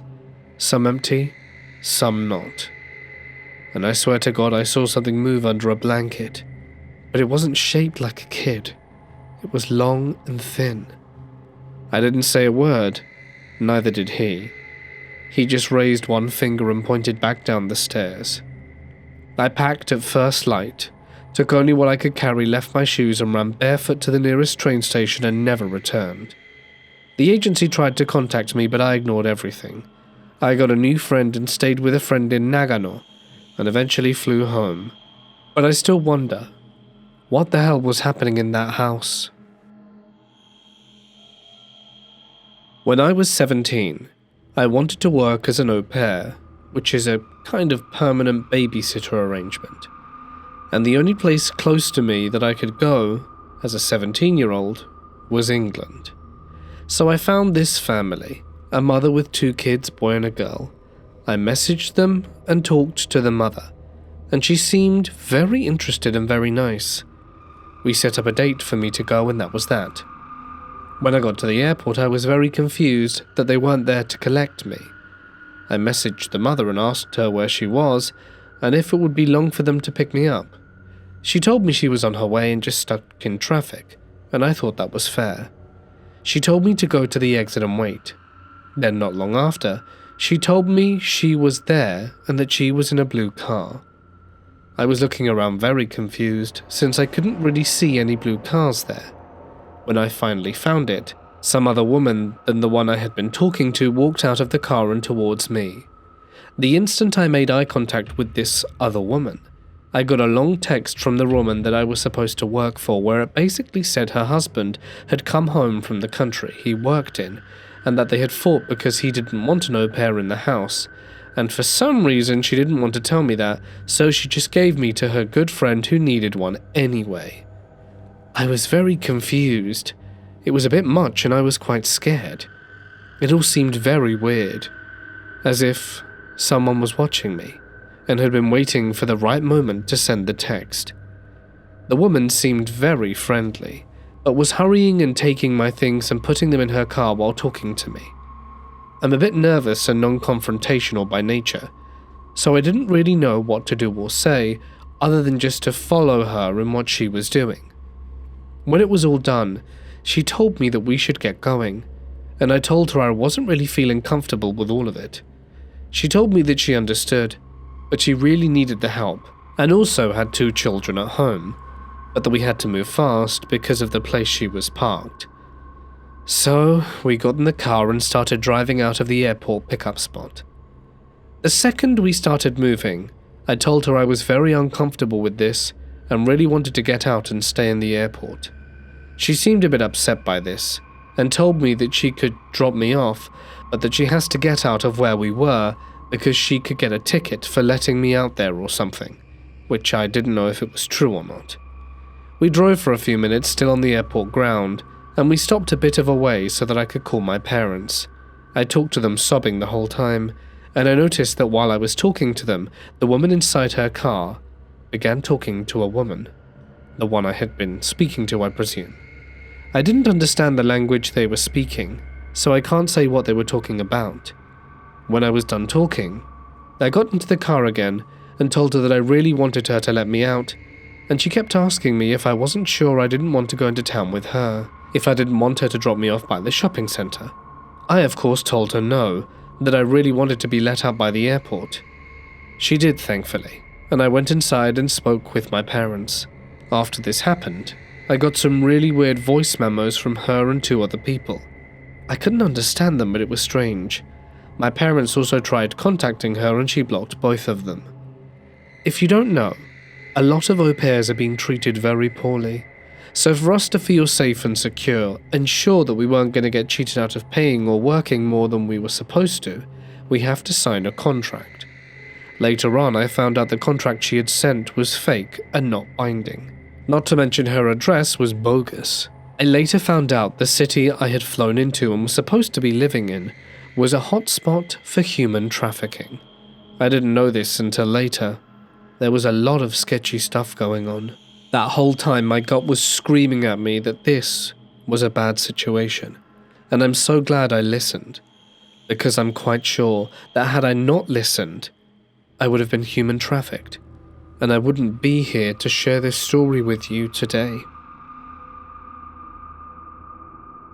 some empty, some not. And I swear to God I saw something move under a blanket, but it wasn't shaped like a kid. It was long and thin. I didn't say a word, neither did he. He just raised one finger and pointed back down the stairs. I packed at first light, took only what I could carry, left my shoes and ran barefoot to the nearest train station and never returned. The agency tried to contact me, but I ignored everything. I got a new friend and stayed with a friend in Nagano, and eventually flew home. But I still wonder, what the hell was happening in that house? When I was 17, I wanted to work as an au pair, which is a kind of permanent babysitter arrangement. And the only place close to me that I could go, as a 17-year-old, was England. So I found this family, a mother with 2 kids, boy and a girl. I messaged them and talked to the mother, and she seemed very interested and very nice. We set up a date for me to go, and that was that. When I got to the airport, I was very confused that they weren't there to collect me. I messaged the mother and asked her where she was, and if it would be long for them to pick me up. She told me she was on her way and just stuck in traffic, and I thought that was fair. She told me to go to the exit and wait. Then not long after, she told me she was there and that she was in a blue car. I was looking around very confused, since I couldn't really see any blue cars there. When I finally found it, some other woman than the one I had been talking to walked out of the car and towards me. The instant I made eye contact with this other woman, I got a long text from the woman that I was supposed to work for, where it basically said her husband had come home from the country he worked in, and that they had fought because he didn't want an au pair in the house, and for some reason she didn't want to tell me that, so she just gave me to her good friend who needed one anyway. I was very confused. It was a bit much and I was quite scared. It all seemed very weird, as if someone was watching me and had been waiting for the right moment to send the text. The woman seemed very friendly, but was hurrying and taking my things and putting them in her car while talking to me. I'm a bit nervous and non-confrontational by nature, so I didn't really know what to do or say other than just to follow her in what she was doing. When it was all done, she told me that we should get going, and I told her I wasn't really feeling comfortable with all of it. She told me that she understood, but she really needed the help, and also had 2 children at home, but that we had to move fast because of the place she was parked. So we got in the car and started driving out of the airport pickup spot. The second we started moving, I told her I was very uncomfortable with this and really wanted to get out and stay in the airport. She seemed a bit upset by this and told me that she could drop me off, but that she has to get out of where we were because she could get a ticket for letting me out there or something, which I didn't know if it was true or not. We drove for a few minutes still on the airport ground, and we stopped a bit of a way so that I could call my parents. I talked to them sobbing the whole time, and I noticed that while I was talking to them, the woman inside her car began talking to a woman. The one I had been speaking to, I presume. I didn't understand the language they were speaking, so I can't say what they were talking about. When I was done talking, I got into the car again and told her that I really wanted her to let me out, and she kept asking me if I wasn't sure I didn't want to go into town with her, if I didn't want her to drop me off by the shopping centre. I of course told her no, that I really wanted to be let out by the airport. She did, thankfully, and I went inside and spoke with my parents. After this happened, I got some really weird voice memos from her and 2 other people. I couldn't understand them, but it was strange. My parents also tried contacting her and she blocked both of them. If you don't know, a lot of au pairs are being treated very poorly, so for us to feel safe and secure, and sure that we weren't going to get cheated out of paying or working more than we were supposed to, we have to sign a contract. Later on, I found out the contract she had sent was fake and not binding. Not to mention her address was bogus. I later found out the city I had flown into and was supposed to be living in was a hotspot for human trafficking. I didn't know this until later. There was a lot of sketchy stuff going on. That whole time my gut was screaming at me that this was a bad situation, and I'm so glad I listened, because I'm quite sure that had I not listened, I would have been human trafficked, and I wouldn't be here to share this story with you today.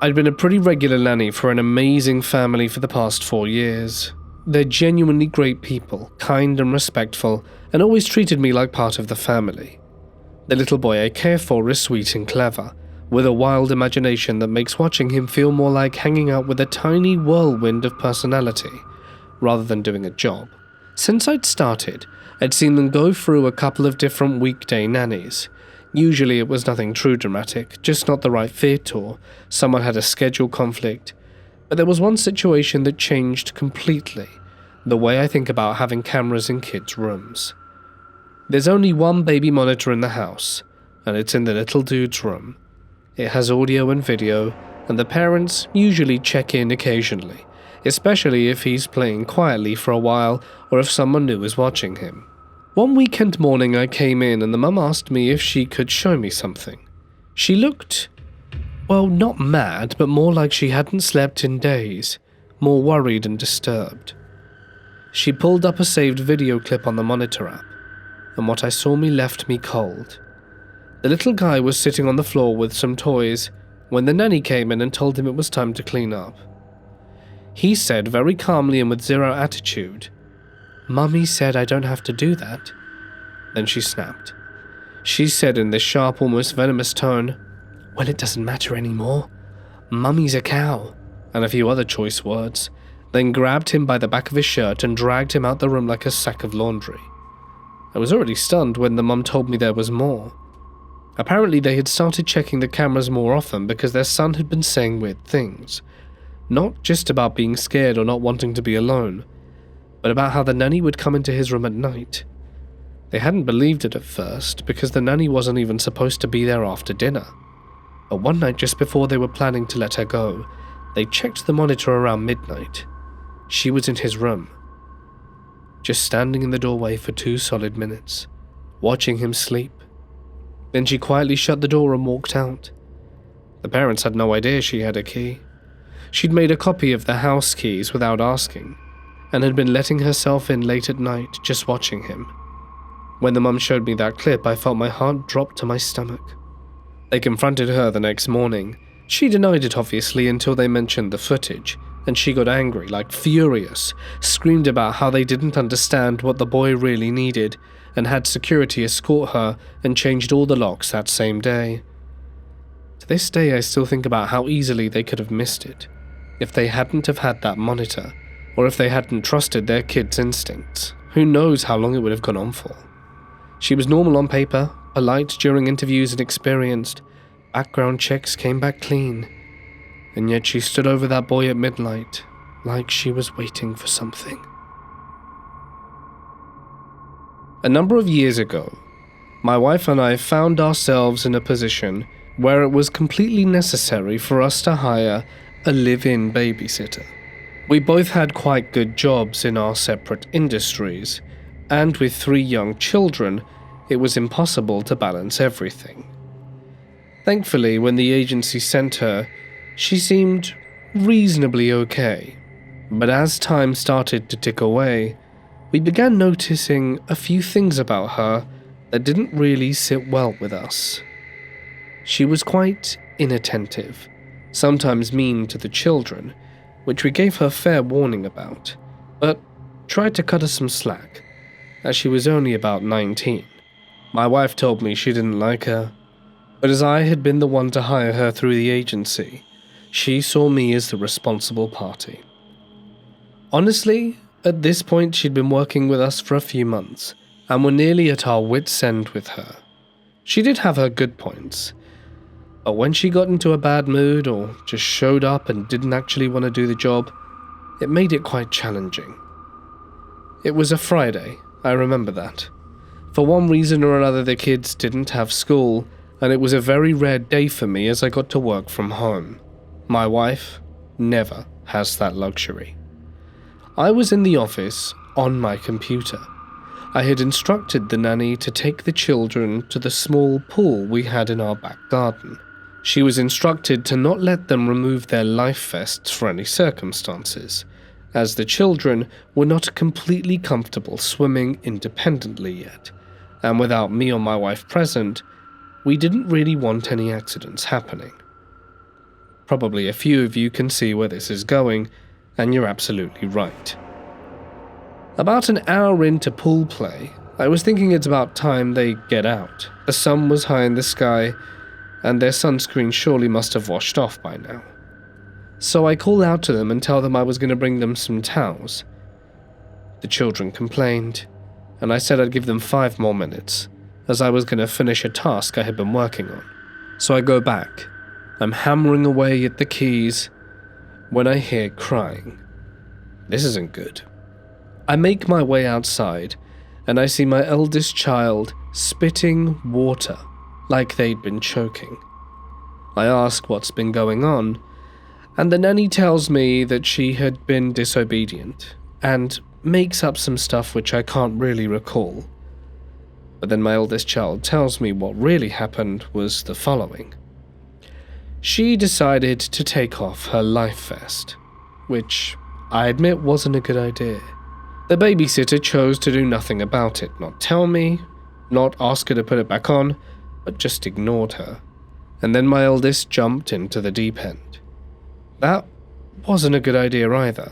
I'd been a pretty regular nanny for an amazing family for the past 4 years. They're genuinely great people, kind and respectful, and always treated me like part of the family. The little boy I care for is sweet and clever, with a wild imagination that makes watching him feel more like hanging out with a tiny whirlwind of personality, rather than doing a job. Since I'd started, I'd seen them go through a couple of different weekday nannies. Usually it was nothing too dramatic, just not the right fit or someone had a schedule conflict. But there was one situation that changed completely the way I think about having cameras in kids' rooms. There's only one baby monitor in the house, and it's in the little dude's room. It has audio and video, and the parents usually check in occasionally, especially if he's playing quietly for a while or if someone new is watching him. One weekend morning I came in and the mum asked me if she could show me something. She looked, well, not mad, but more like she hadn't slept in days, more worried and disturbed. She pulled up a saved video clip on the monitor app, and what I saw left me cold. The little guy was sitting on the floor with some toys when the nanny came in and told him it was time to clean up. He said very calmly and with zero attitude, "Mummy said I don't have to do that." Then she snapped. She said in this sharp, almost venomous tone, "Well, it doesn't matter anymore. Mummy's a cow," and a few other choice words, then grabbed him by the back of his shirt and dragged him out the room like a sack of laundry. I was already stunned when the mum told me there was more. Apparently they had started checking the cameras more often because their son had been saying weird things. Not just about being scared or not wanting to be alone, but about how the nanny would come into his room at night. They hadn't believed it at first because the nanny wasn't even supposed to be there after dinner. But one night just before they were planning to let her go, they checked the monitor around midnight. She was in his room, just standing in the doorway for 2 solid minutes, watching him sleep. Then she quietly shut the door and walked out. The parents had no idea she had a key. She'd made a copy of the house keys without asking, and had been letting herself in late at night just watching him. When the mum showed me that clip, I felt my heart drop to my stomach. They confronted her the next morning. She denied it obviously until they mentioned the footage, and she got angry, like furious, screamed about how they didn't understand what the boy really needed, and had security escort her and changed all the locks that same day. To this day I still think about how easily they could have missed it, if they hadn't have had that monitor, or if they hadn't trusted their kid's instincts. Who knows how long it would have gone on for. She was normal on paper, polite during interviews and experienced. Background checks came back clean. And yet she stood over that boy at midnight, like she was waiting for something. A number of years ago, my wife and I found ourselves in a position where it was completely necessary for us to hire a live-in babysitter. We both had quite good jobs in our separate industries, and with 3 young children, it was impossible to balance everything. Thankfully, when the agency sent her, she seemed reasonably okay. But as time started to tick away, we began noticing a few things about her that didn't really sit well with us. She was quite inattentive, sometimes mean to the children, which we gave her fair warning about, but tried to cut her some slack, as she was only about 19. My wife told me she didn't like her, but as I had been the one to hire her through the agency, she saw me as the responsible party. Honestly, at this point she'd been working with us for a few months, and were nearly at our wits' end with her. She did have her good points, but when she got into a bad mood or just showed up and didn't actually want to do the job, it made it quite challenging. It was a Friday, I remember that. For one reason or another, the kids didn't have school, and it was a very rare day for me as I got to work from home. My wife never has that luxury. I was in the office on my computer. I had instructed the nanny to take the children to the small pool we had in our back garden. She was instructed to not let them remove their life vests for any circumstances, as the children were not completely comfortable swimming independently yet, and without me or my wife present, we didn't really want any accidents happening. Probably a few of you can see where this is going, and you're absolutely right. About an hour into pool play, I was thinking it's about time they get out. The sun was high in the sky, and their sunscreen surely must have washed off by now. So I called out to them and tell them I was going to bring them some towels. The children complained, and I said I'd give them 5 more minutes, as I was going to finish a task I had been working on. So I go back. I'm hammering away at the keys when I hear crying. This isn't good. I make my way outside, and I see my eldest child spitting water like they'd been choking. I ask what's been going on, and the nanny tells me that she had been disobedient, and makes up some stuff which I can't really recall. But then my eldest child tells me what really happened was the following. She decided to take off her life vest, which I admit wasn't a good idea. The babysitter chose to do nothing about it, not tell me, not ask her to put it back on, but just ignored her. And then my eldest jumped into the deep end. That wasn't a good idea either,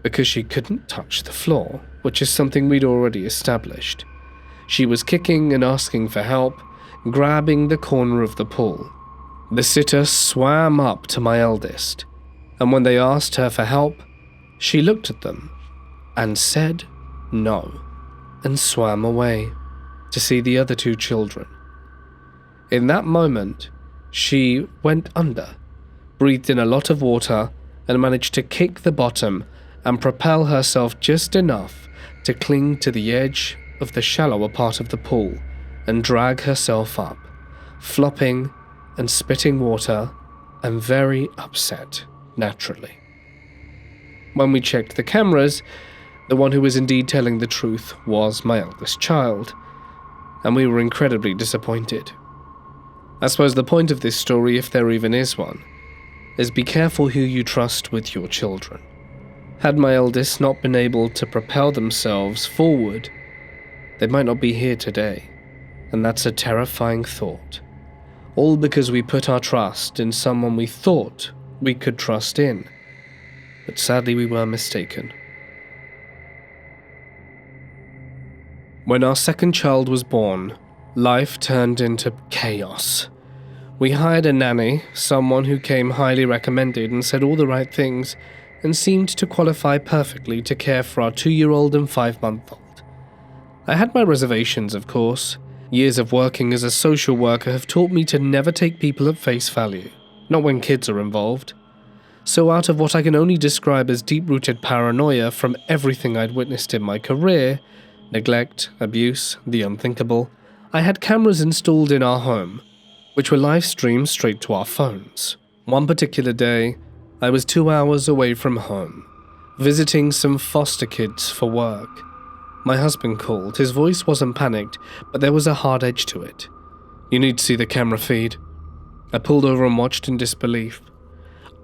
because she couldn't touch the floor, which is something we'd already established. She was kicking and asking for help, grabbing the corner of the pool. The sitter swam up to my eldest, and when they asked her for help, she looked at them and said no, and swam away to see the other 2 children. In that moment, she went under, breathed in a lot of water, and managed to kick the bottom and propel herself just enough to cling to the edge of the shallower part of the pool and drag herself up, flopping and spitting water, and very upset, naturally. When we checked the cameras, the one who was indeed telling the truth was my eldest child, and we were incredibly disappointed. I suppose the point of this story, if there even is one, is be careful who you trust with your children. Had my eldest not been able to propel themselves forward, they might not be here today, and that's a terrifying thought. All because we put our trust in someone we thought we could trust in, but sadly we were mistaken. When our second child was born, life turned into chaos. We hired a nanny, someone who came highly recommended and said all the right things, and seemed to qualify perfectly to care for our 2-year-old and 5-month-old. I had my reservations, of course. Years of working as a social worker have taught me to never take people at face value, not when kids are involved. So out of what I can only describe as deep-rooted paranoia from everything I'd witnessed in my career, neglect, abuse, the unthinkable, I had cameras installed in our home, which were live-streamed straight to our phones. One particular day, I was 2 hours away from home, visiting some foster kids for work. My husband called. His voice wasn't panicked, but there was a hard edge to it. "You need to see the camera feed." I pulled over and watched in disbelief.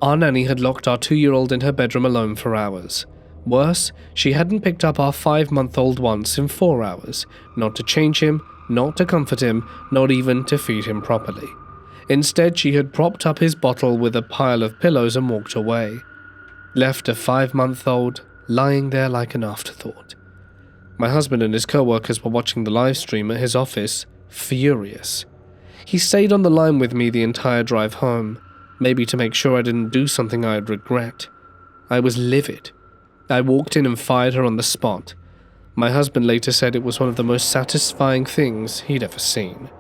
Our nanny had locked our 2-year-old in her bedroom alone for hours. Worse, she hadn't picked up our 5-month-old once in 4 hours, not to change him, not to comfort him, not even to feed him properly. Instead, she had propped up his bottle with a pile of pillows and walked away. Left a 5-month-old lying there like an afterthought. My husband and his co-workers were watching the live stream at his office, furious. He stayed on the line with me the entire drive home, maybe to make sure I didn't do something I'd regret. I was livid. I walked in and fired her on the spot. My husband later said it was one of the most satisfying things he'd ever seen,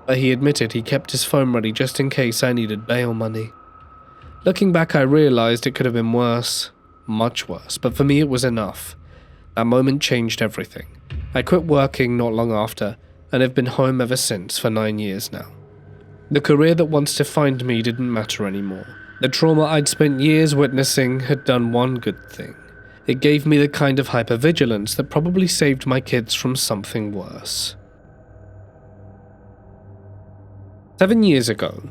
but he admitted he kept his phone ready just in case I needed bail money. Looking back, I realized it could have been worse, much worse, but for me it was enough. That moment changed everything. I quit working not long after, and have been home ever since for 9 years now. The career that once defined me didn't matter anymore. The trauma I'd spent years witnessing had done one good thing. It gave me the kind of hypervigilance that probably saved my kids from something worse. 7 years ago,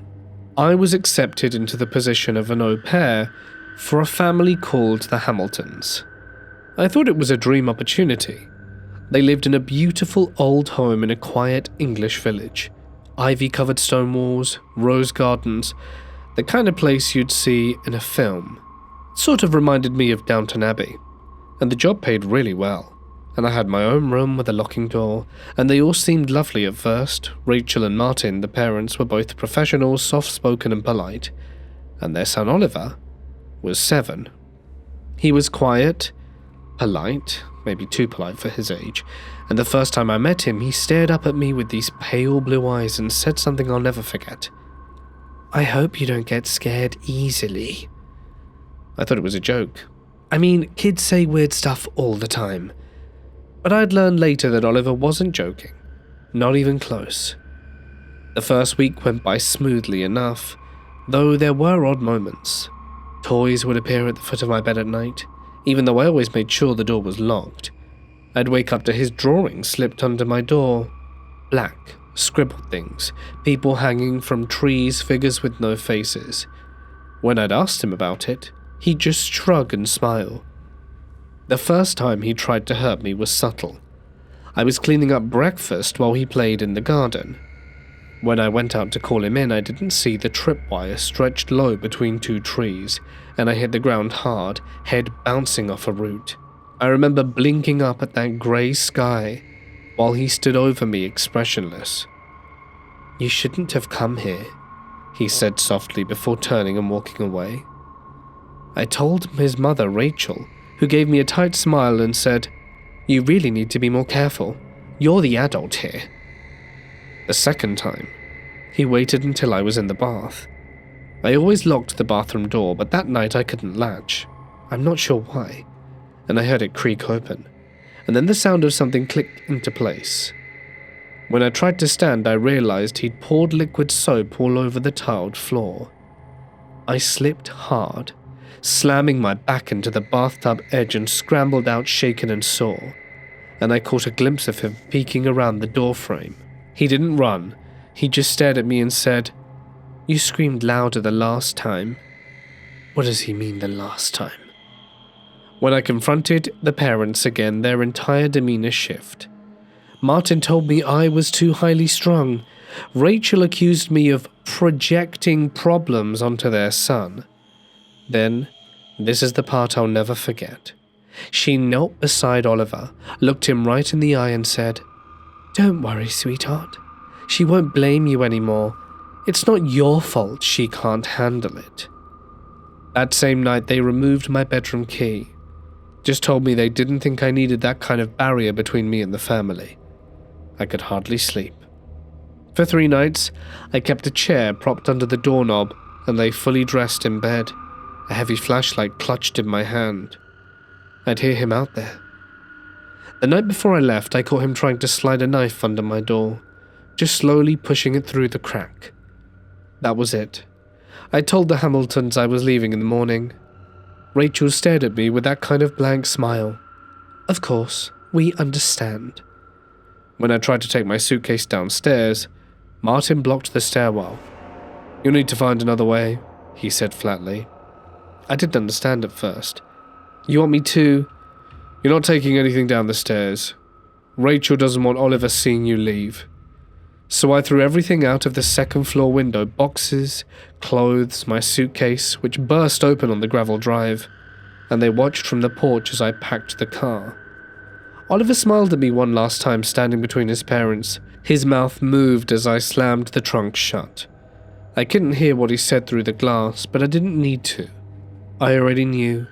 I was accepted into the position of an au pair for a family called the Hamiltons. I thought it was a dream opportunity. They lived in a beautiful old home in a quiet English village. Ivy-covered stone walls, rose gardens, the kind of place you'd see in a film. Sort of reminded me of Downton Abbey. And the job paid really well. And I had my own room with a locking door, and they all seemed lovely at first. Rachel and Martin, the parents, were both professionals, soft-spoken and polite. And their son Oliver was 7. He was quiet, polite, maybe too polite for his age, and the first time I met him, he stared up at me with these pale blue eyes and said something I'll never forget. "I hope you don't get scared easily." I thought it was a joke. I mean, kids say weird stuff all the time. But I'd learned later that Oliver wasn't joking, not even close. The first week went by smoothly enough, though there were odd moments. Toys would appear at the foot of my bed at night, even though I always made sure the door was locked. I'd wake up to his drawing slipped under my door. Black, scribbled things, people hanging from trees, figures with no faces. When I'd asked him about it, he'd just shrug and smile. The first time he tried to hurt me was subtle. I was cleaning up breakfast while he played in the garden. When I went out to call him in, I didn't see the tripwire stretched low between 2 trees, and I hit the ground hard, head bouncing off a root. I remember blinking up at that grey sky while he stood over me expressionless. "You shouldn't have come here," he said softly before turning and walking away. I told him his mother, Rachel, who gave me a tight smile and said, "You really need to be more careful. You're the adult here." The second time, he waited until I was in the bath. I always locked the bathroom door, but that night I couldn't latch. I'm not sure why. And I heard it creak open, and then the sound of something clicked into place. When I tried to stand, I realized he'd poured liquid soap all over the tiled floor. I slipped hard, slamming my back into the bathtub edge and scrambled out shaken and sore, and I caught a glimpse of him peeking around the doorframe. He didn't run, he just stared at me and said, "You screamed louder the last time." What does he mean the last time? When I confronted the parents again, their entire demeanor shifted. Martin told me I was too highly strung. Rachel accused me of projecting problems onto their son. Then, this is the part I'll never forget. She knelt beside Oliver, looked him right in the eye and said, "Don't worry, sweetheart. She won't blame you anymore. It's not your fault she can't handle it." That same night, they removed my bedroom key. Just told me they didn't think I needed that kind of barrier between me and the family. I could hardly sleep. For 3 nights, I kept a chair propped under the doorknob and lay fully dressed in bed, a heavy flashlight clutched in my hand. I'd hear him out there. The night before I left, I caught him trying to slide a knife under my door, just slowly pushing it through the crack. That was it. I told the Hamiltons I was leaving in the morning. Rachel stared at me with that kind of blank smile. "Of course, We understand. When I tried to take my suitcase downstairs, Martin blocked the stairwell. "You'll need to find another way," he said flatly. I didn't understand at first. "You want me to?" "You're not taking anything down the stairs. Rachel doesn't want Oliver seeing you leave." So I threw everything out of the second-floor window, boxes, clothes, my suitcase, which burst open on the gravel drive, and they watched from the porch as I packed the car. Oliver smiled at me one last time standing between his parents. His mouth moved as I slammed the trunk shut. I couldn't hear what he said through the glass, but I didn't need to. I already knew.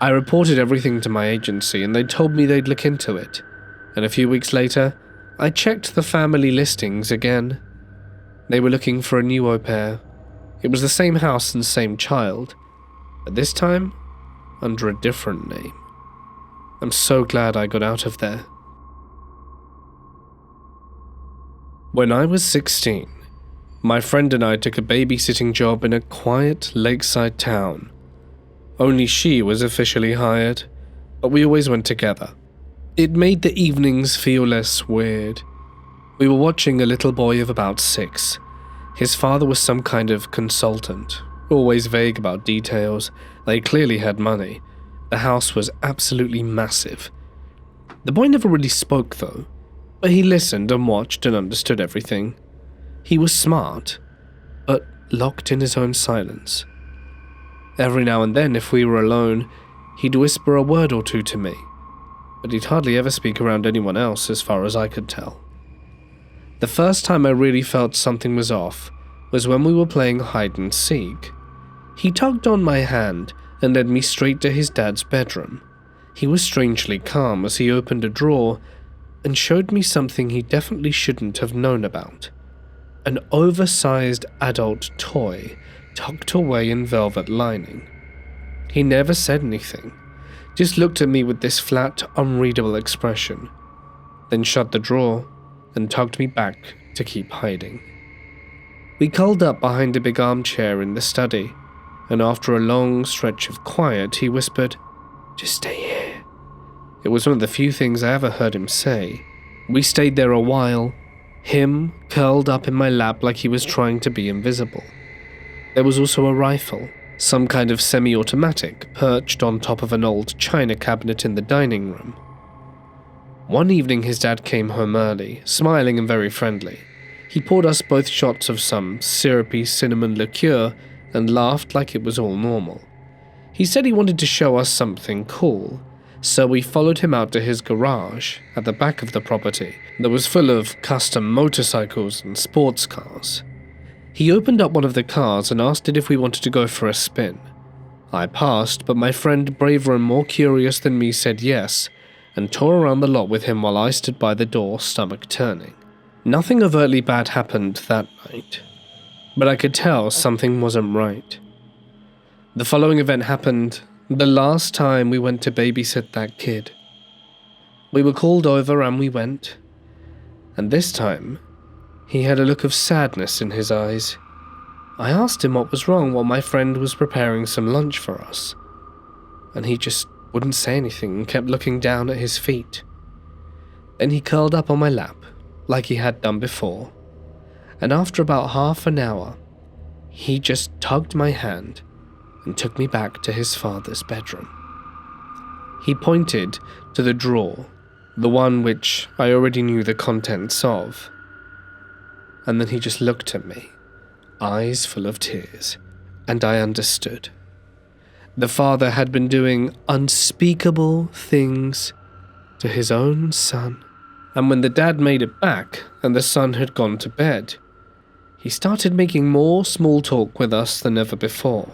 I reported everything to my agency, and they told me they'd look into it. And a few weeks later, I checked the family listings again. They were looking for a new au pair. It was the same house and same child, but this time under a different name. I'm so glad I got out of there. When I was 16, my friend and I took a babysitting job in a quiet lakeside town. Only she was officially hired, but we always went together. It made the evenings feel less weird. We were watching a little boy of about 6. His father was some kind of consultant, always vague about details. They clearly had money. The house was absolutely massive. The boy never really spoke though, but he listened and watched and understood everything. He was smart, but locked in his own silence. Every now and then, if we were alone, he'd whisper a word or two to me, but he'd hardly ever speak around anyone else as far as I could tell. The first time I really felt something was off was when we were playing hide and seek. He tugged on my hand and led me straight to his dad's bedroom. He was strangely calm as he opened a drawer and showed me something he definitely shouldn't have known about. An oversized adult toy tucked away in velvet lining. He never said anything, just looked at me with this flat, unreadable expression, then shut the drawer and tugged me back to keep hiding. We curled up behind a big armchair in the study, and after a long stretch of quiet, he whispered, "Just stay here." It was one of the few things I ever heard him say. We stayed there a while, him curled up in my lap like he was trying to be invisible. There was also a rifle, some kind of semi-automatic, perched on top of an old china cabinet in the dining room. One evening his dad came home early, smiling and very friendly. He poured us both shots of some syrupy cinnamon liqueur and laughed like it was all normal. He said he wanted to show us something cool, so we followed him out to his garage at the back of the property that was full of custom motorcycles and sports cars. He opened up one of the cars and asked it if we wanted to go for a spin. I passed, but my friend, braver and more curious than me, said yes, and tore around the lot with him while I stood by the door, stomach turning. Nothing overtly bad happened that night, but I could tell something wasn't right. The following event happened the last time we went to babysit that kid. We were called over and we went, and this time, he had a look of sadness in his eyes. I asked him what was wrong while my friend was preparing some lunch for us, and he just wouldn't say anything and kept looking down at his feet. Then he curled up on my lap, like he had done before, and after about half an hour, he just tugged my hand and took me back to his father's bedroom. He pointed to the drawer, the one which I already knew the contents of, and then he just looked at me, eyes full of tears, and I understood. The father had been doing unspeakable things to his own son, and when the dad made it back and the son had gone to bed, he started making more small talk with us than ever before.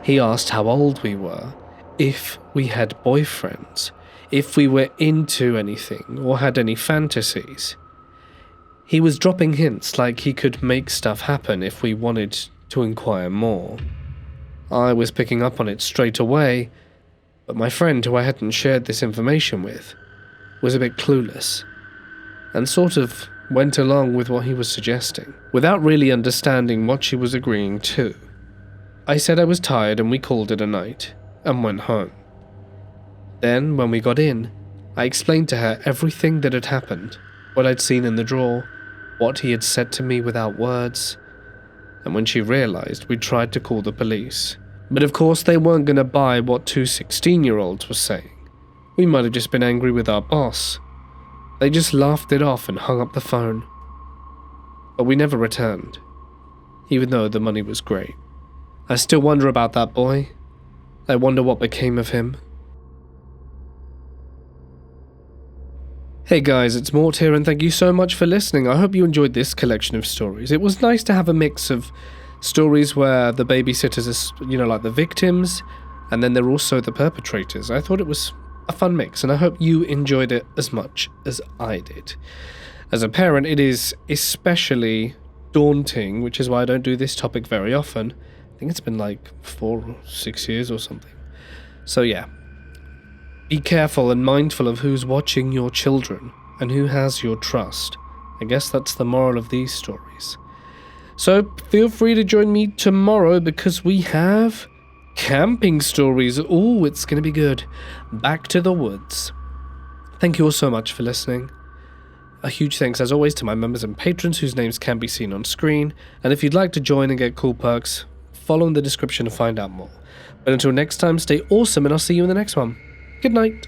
He asked how old we were, if we had boyfriends, if we were into anything or had any fantasies. He was dropping hints like he could make stuff happen if we wanted to inquire more. I was picking up on it straight away, but my friend, who I hadn't shared this information with, was a bit clueless, and sort of went along with what he was suggesting, without really understanding what she was agreeing to. I said I was tired and we called it a night, and went home. Then, when we got in, I explained to her everything that had happened, what I'd seen in the drawer, what he had said to me without words, and when she realized, we tried to call the police. But of course they weren't going to buy what two 16-year-olds were saying. We might have just been angry with our boss. They just laughed it off and hung up the phone. But we never returned, even though the money was great. I still wonder about that boy. I wonder what became of him. Hey guys, it's Mort here, and thank you so much for listening. I hope you enjoyed this collection of stories. It was nice to have a mix of stories where the babysitters are, like the victims, and then they're also the perpetrators. I thought it was a fun mix, and I hope you enjoyed it as much as I did. As a parent, it is especially daunting, which is why I don't do this topic very often. I think it's been like 4 or 6 years or something. So yeah. Be careful and mindful of who's watching your children and who has your trust. I guess that's the moral of these stories. So feel free to join me tomorrow because we have camping stories. Ooh, it's going to be good. Back to the woods. Thank you all so much for listening. A huge thanks as always to my members and patrons whose names can be seen on screen. And if you'd like to join and get cool perks, follow in the description to find out more. But until next time, stay awesome and I'll see you in the next one. Good night.